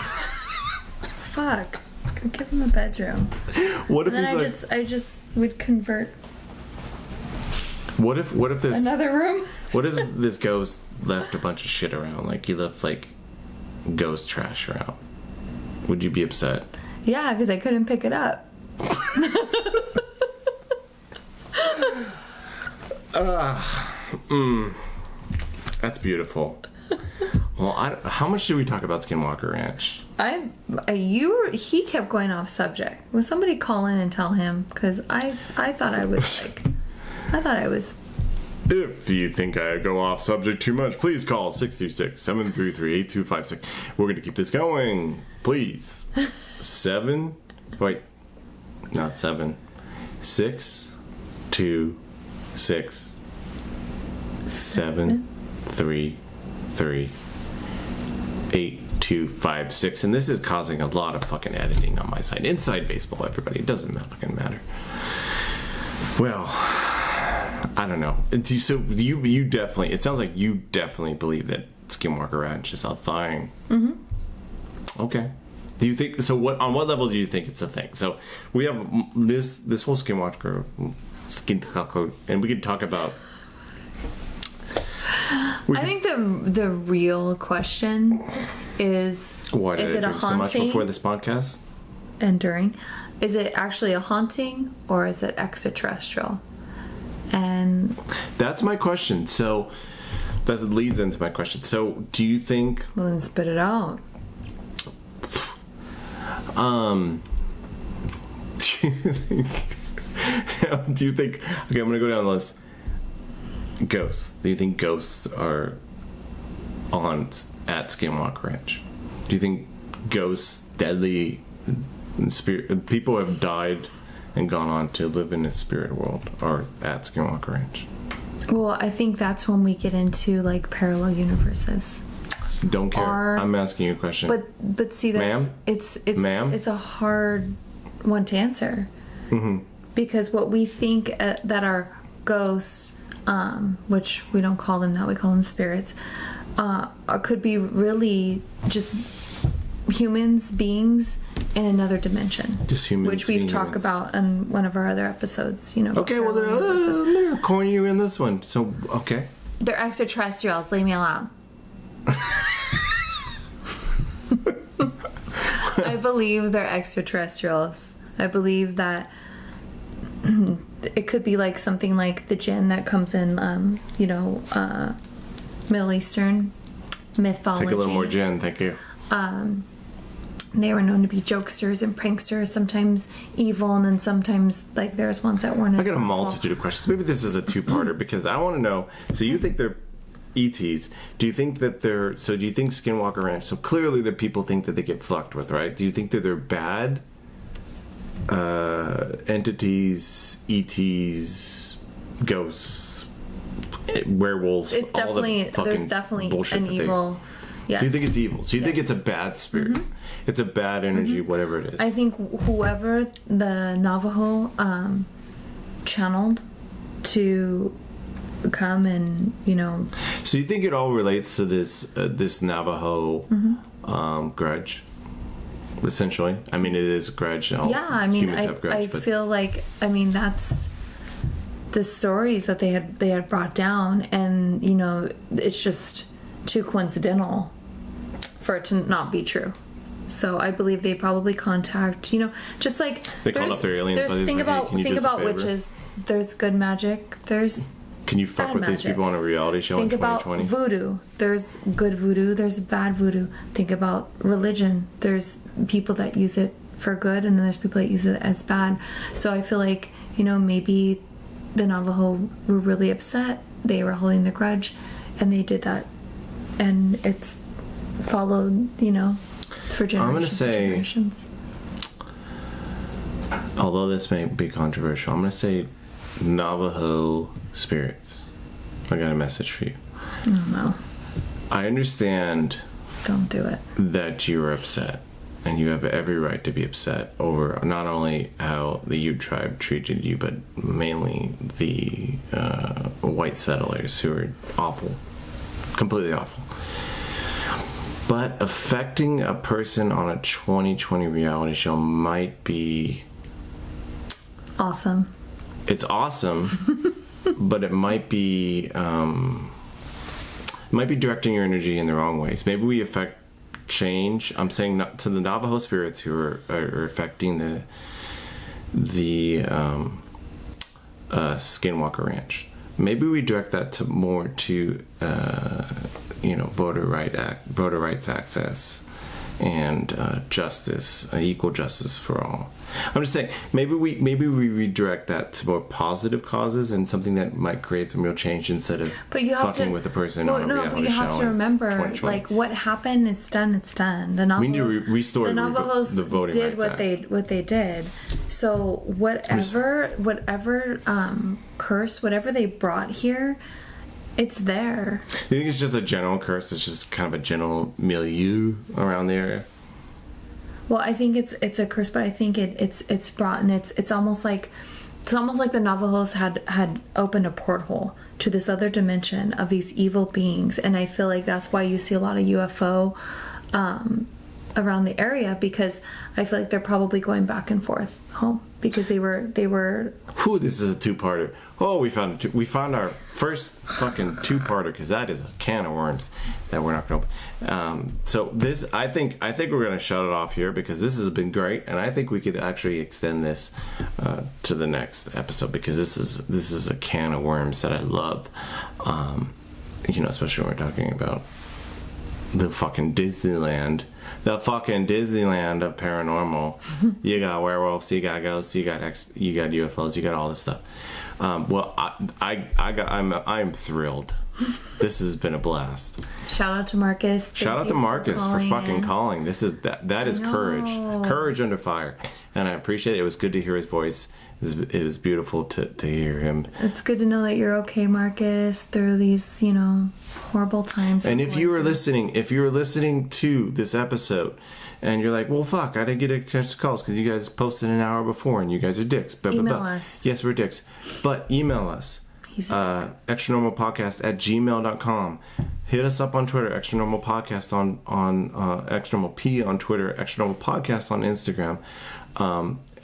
Fuck. I'd give him a bedroom. What if and then he's I just would convert. What if this another room? What if this ghost left a bunch of shit around? Like, he left like ghost trash around. Would you be upset? Yeah, because I couldn't pick it up. That's beautiful. Well, how much did we talk about Skinwalker Ranch? He kept going off subject. Will somebody call in and tell him? Because I thought I was like, If you think I go off subject too much, please call 626-733-8256. We're going to keep this going. Please. 7, 6, 2, 6, 7, 3, 3, 8, 2, 5, 6. And this is causing a lot of fucking editing on my side. Inside baseball, everybody. It doesn't fucking matter. Well, I don't know. So you definitely, it sounds like you definitely believe that Skinwalker Ranch is a thing. Mm-hmm. Okay. Do you think, so on what level do you think it's a thing? So we have this whole Skinwalker, and we could talk about. I think the real question is, Why did is I it a drink so much haunting? before this podcast? And during, is it actually a haunting or is it extraterrestrial? And that's my question. So that leads into my question. So do you think? Well, then spit it out. Do you think? Okay, I'm gonna go down the list. Ghosts. Do you think ghosts are at Skinwalker Ranch? Do you think ghosts, deadly spirit people have died and gone on to live in the spirit world are at Skinwalker Ranch? Well, I think that's when we get into like parallel universes. Don't care. I'm asking you a question. But see, that's, Ma'am? it's a hard one to answer. Mm-hmm. Because what we think that are ghosts, which we don't call them that, we call them spirits, could be really just beings in another dimension. Just humans, which we've talked about in one of our other episodes. Okay, well, they're gonna corner you in this one. So okay, they're extraterrestrials. Leave me alone. I believe they're extraterrestrials. I believe that it could be like something like the jinn that comes in, Middle Eastern mythology. Take a little more gin, thank you. They were known to be jokesters and pranksters, sometimes evil, and then sometimes like there's ones that weren't. I got a multitude of questions. Maybe this is a two-parter because I want to know. So you think they're ETs? Do you think that they're? So do you think Skinwalker Ranch? So clearly, the people think that they get fucked with, right? Do you think that they're bad entities, ETs, ghosts, werewolves? It's definitely there's definitely an evil. Yes. Do you think it's evil? So you think it's a bad spirit? Mm-hmm. It's a bad energy, whatever it is. I think whoever the Navajo channeled to come and, So you think it all relates to this Navajo grudge? Essentially, I mean, it is a grudge. Yeah, I mean, I feel like, that's the stories that they had brought down, and it's just too coincidental for it to not be true. So I believe they probably contact, just like they called up their aliens. Think about witches. There's good magic. There's can you fuck with magic. These people on a reality show in 2020? Think about voodoo. There's good voodoo. There's bad voodoo. Think about religion. There's people that use it for good, and then there's people that use it as bad. So I feel like maybe the Navajo were really upset. They were holding the grudge, and they did that. And it's followed, for generations. I'm going to say, although this may be controversial, I'm going to say Navajo spirits. I got a message for you. Oh, no. I understand. Don't do it. That you're upset. And you have every right to be upset over not only how the Ute tribe treated you, but mainly the white settlers who are awful. Completely awful. But affecting a person on a 2020 reality show might be awesome. It's awesome, but it might be directing your energy in the wrong ways. Maybe we affect change. I'm saying not to the Navajo spirits who are affecting the Skinwalker Ranch. maybe we direct that to more to voter rights access and justice, equal justice for all. I'm just saying, maybe we redirect that to more positive causes and something that might create some real change instead of fucking with the person on a reality show. But you have to remember, like, what happened, it's done, it's done. The Navajos, we need to restore the Navajos the voting did rights what they did. So whatever curse, whatever they brought here, it's there. You think it's just a general curse? It's just kind of a general milieu around the area? Well, I think it's a curse, but I think it's brought, and it's almost like the Navajos had opened a porthole to this other dimension of these evil beings, and I feel like that's why you see a lot of UFO around the area, because I feel like they're probably going back and forth home because they were. Whew, this is a two-parter. Oh, we found our first fucking two-parter, because that is a can of worms that we're not gonna open. So this, I think we're gonna shut it off here, because this has been great, and I think we could actually extend this to the next episode, because this is a can of worms that I love. Especially when we're talking about the fucking Disneyland of paranormal. You got werewolves, you got ghosts, you got UFOs, you got all this stuff. I'm thrilled. This has been a blast. Shout out to Marcus. Shout out to Marcus for fucking calling. That is courage under fire, and I appreciate it. It was good to hear his voice. It was beautiful to hear him. It's good to know that you're okay, Marcus, through these horrible times. And if you were listening to this episode, and you're like, well, fuck, I didn't get a chance to call because you guys posted an hour before, and you guys are dicks. Email us. Yes, we're dicks. But email us. extranormalpodcast@gmail.com. Hit us up on Twitter, ExtraNormal Podcast on ExtraNormal P on Twitter, ExtraNormal Podcast on Instagram.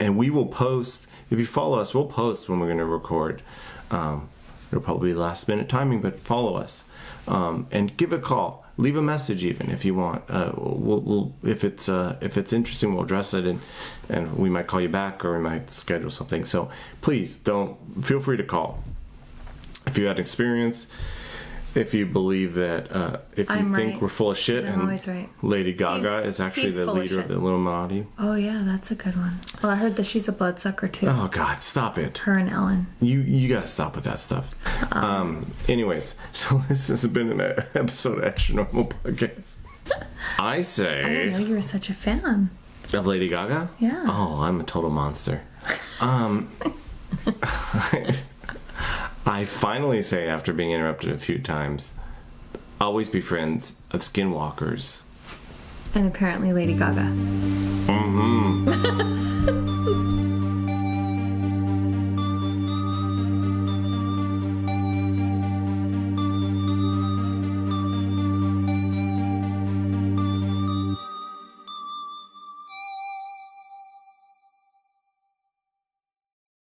And we will post, if you follow us, we'll post when we're going to record. It'll probably be last minute timing, but follow us. And give a call. Leave a message even if you want. We'll if it's interesting, we'll address it, and we might call you back, or we might schedule something. So please feel free to call. If you had experience, if you believe that, if you think we're full of shit, and always right. Lady Gaga is actually the leader of the Illuminati. Oh yeah, that's a good one. Well, I heard that she's a bloodsucker too. Oh God, stop it. Her and Ellen. You gotta stop with that stuff. Anyways, so this has been an episode of ExtraNormal Podcast. I didn't know you were such a fan of Lady Gaga. Yeah. Oh, I'm a total monster. I finally say, after being interrupted a few times, always be friends of skinwalkers. And apparently Lady Gaga. Mm-hmm.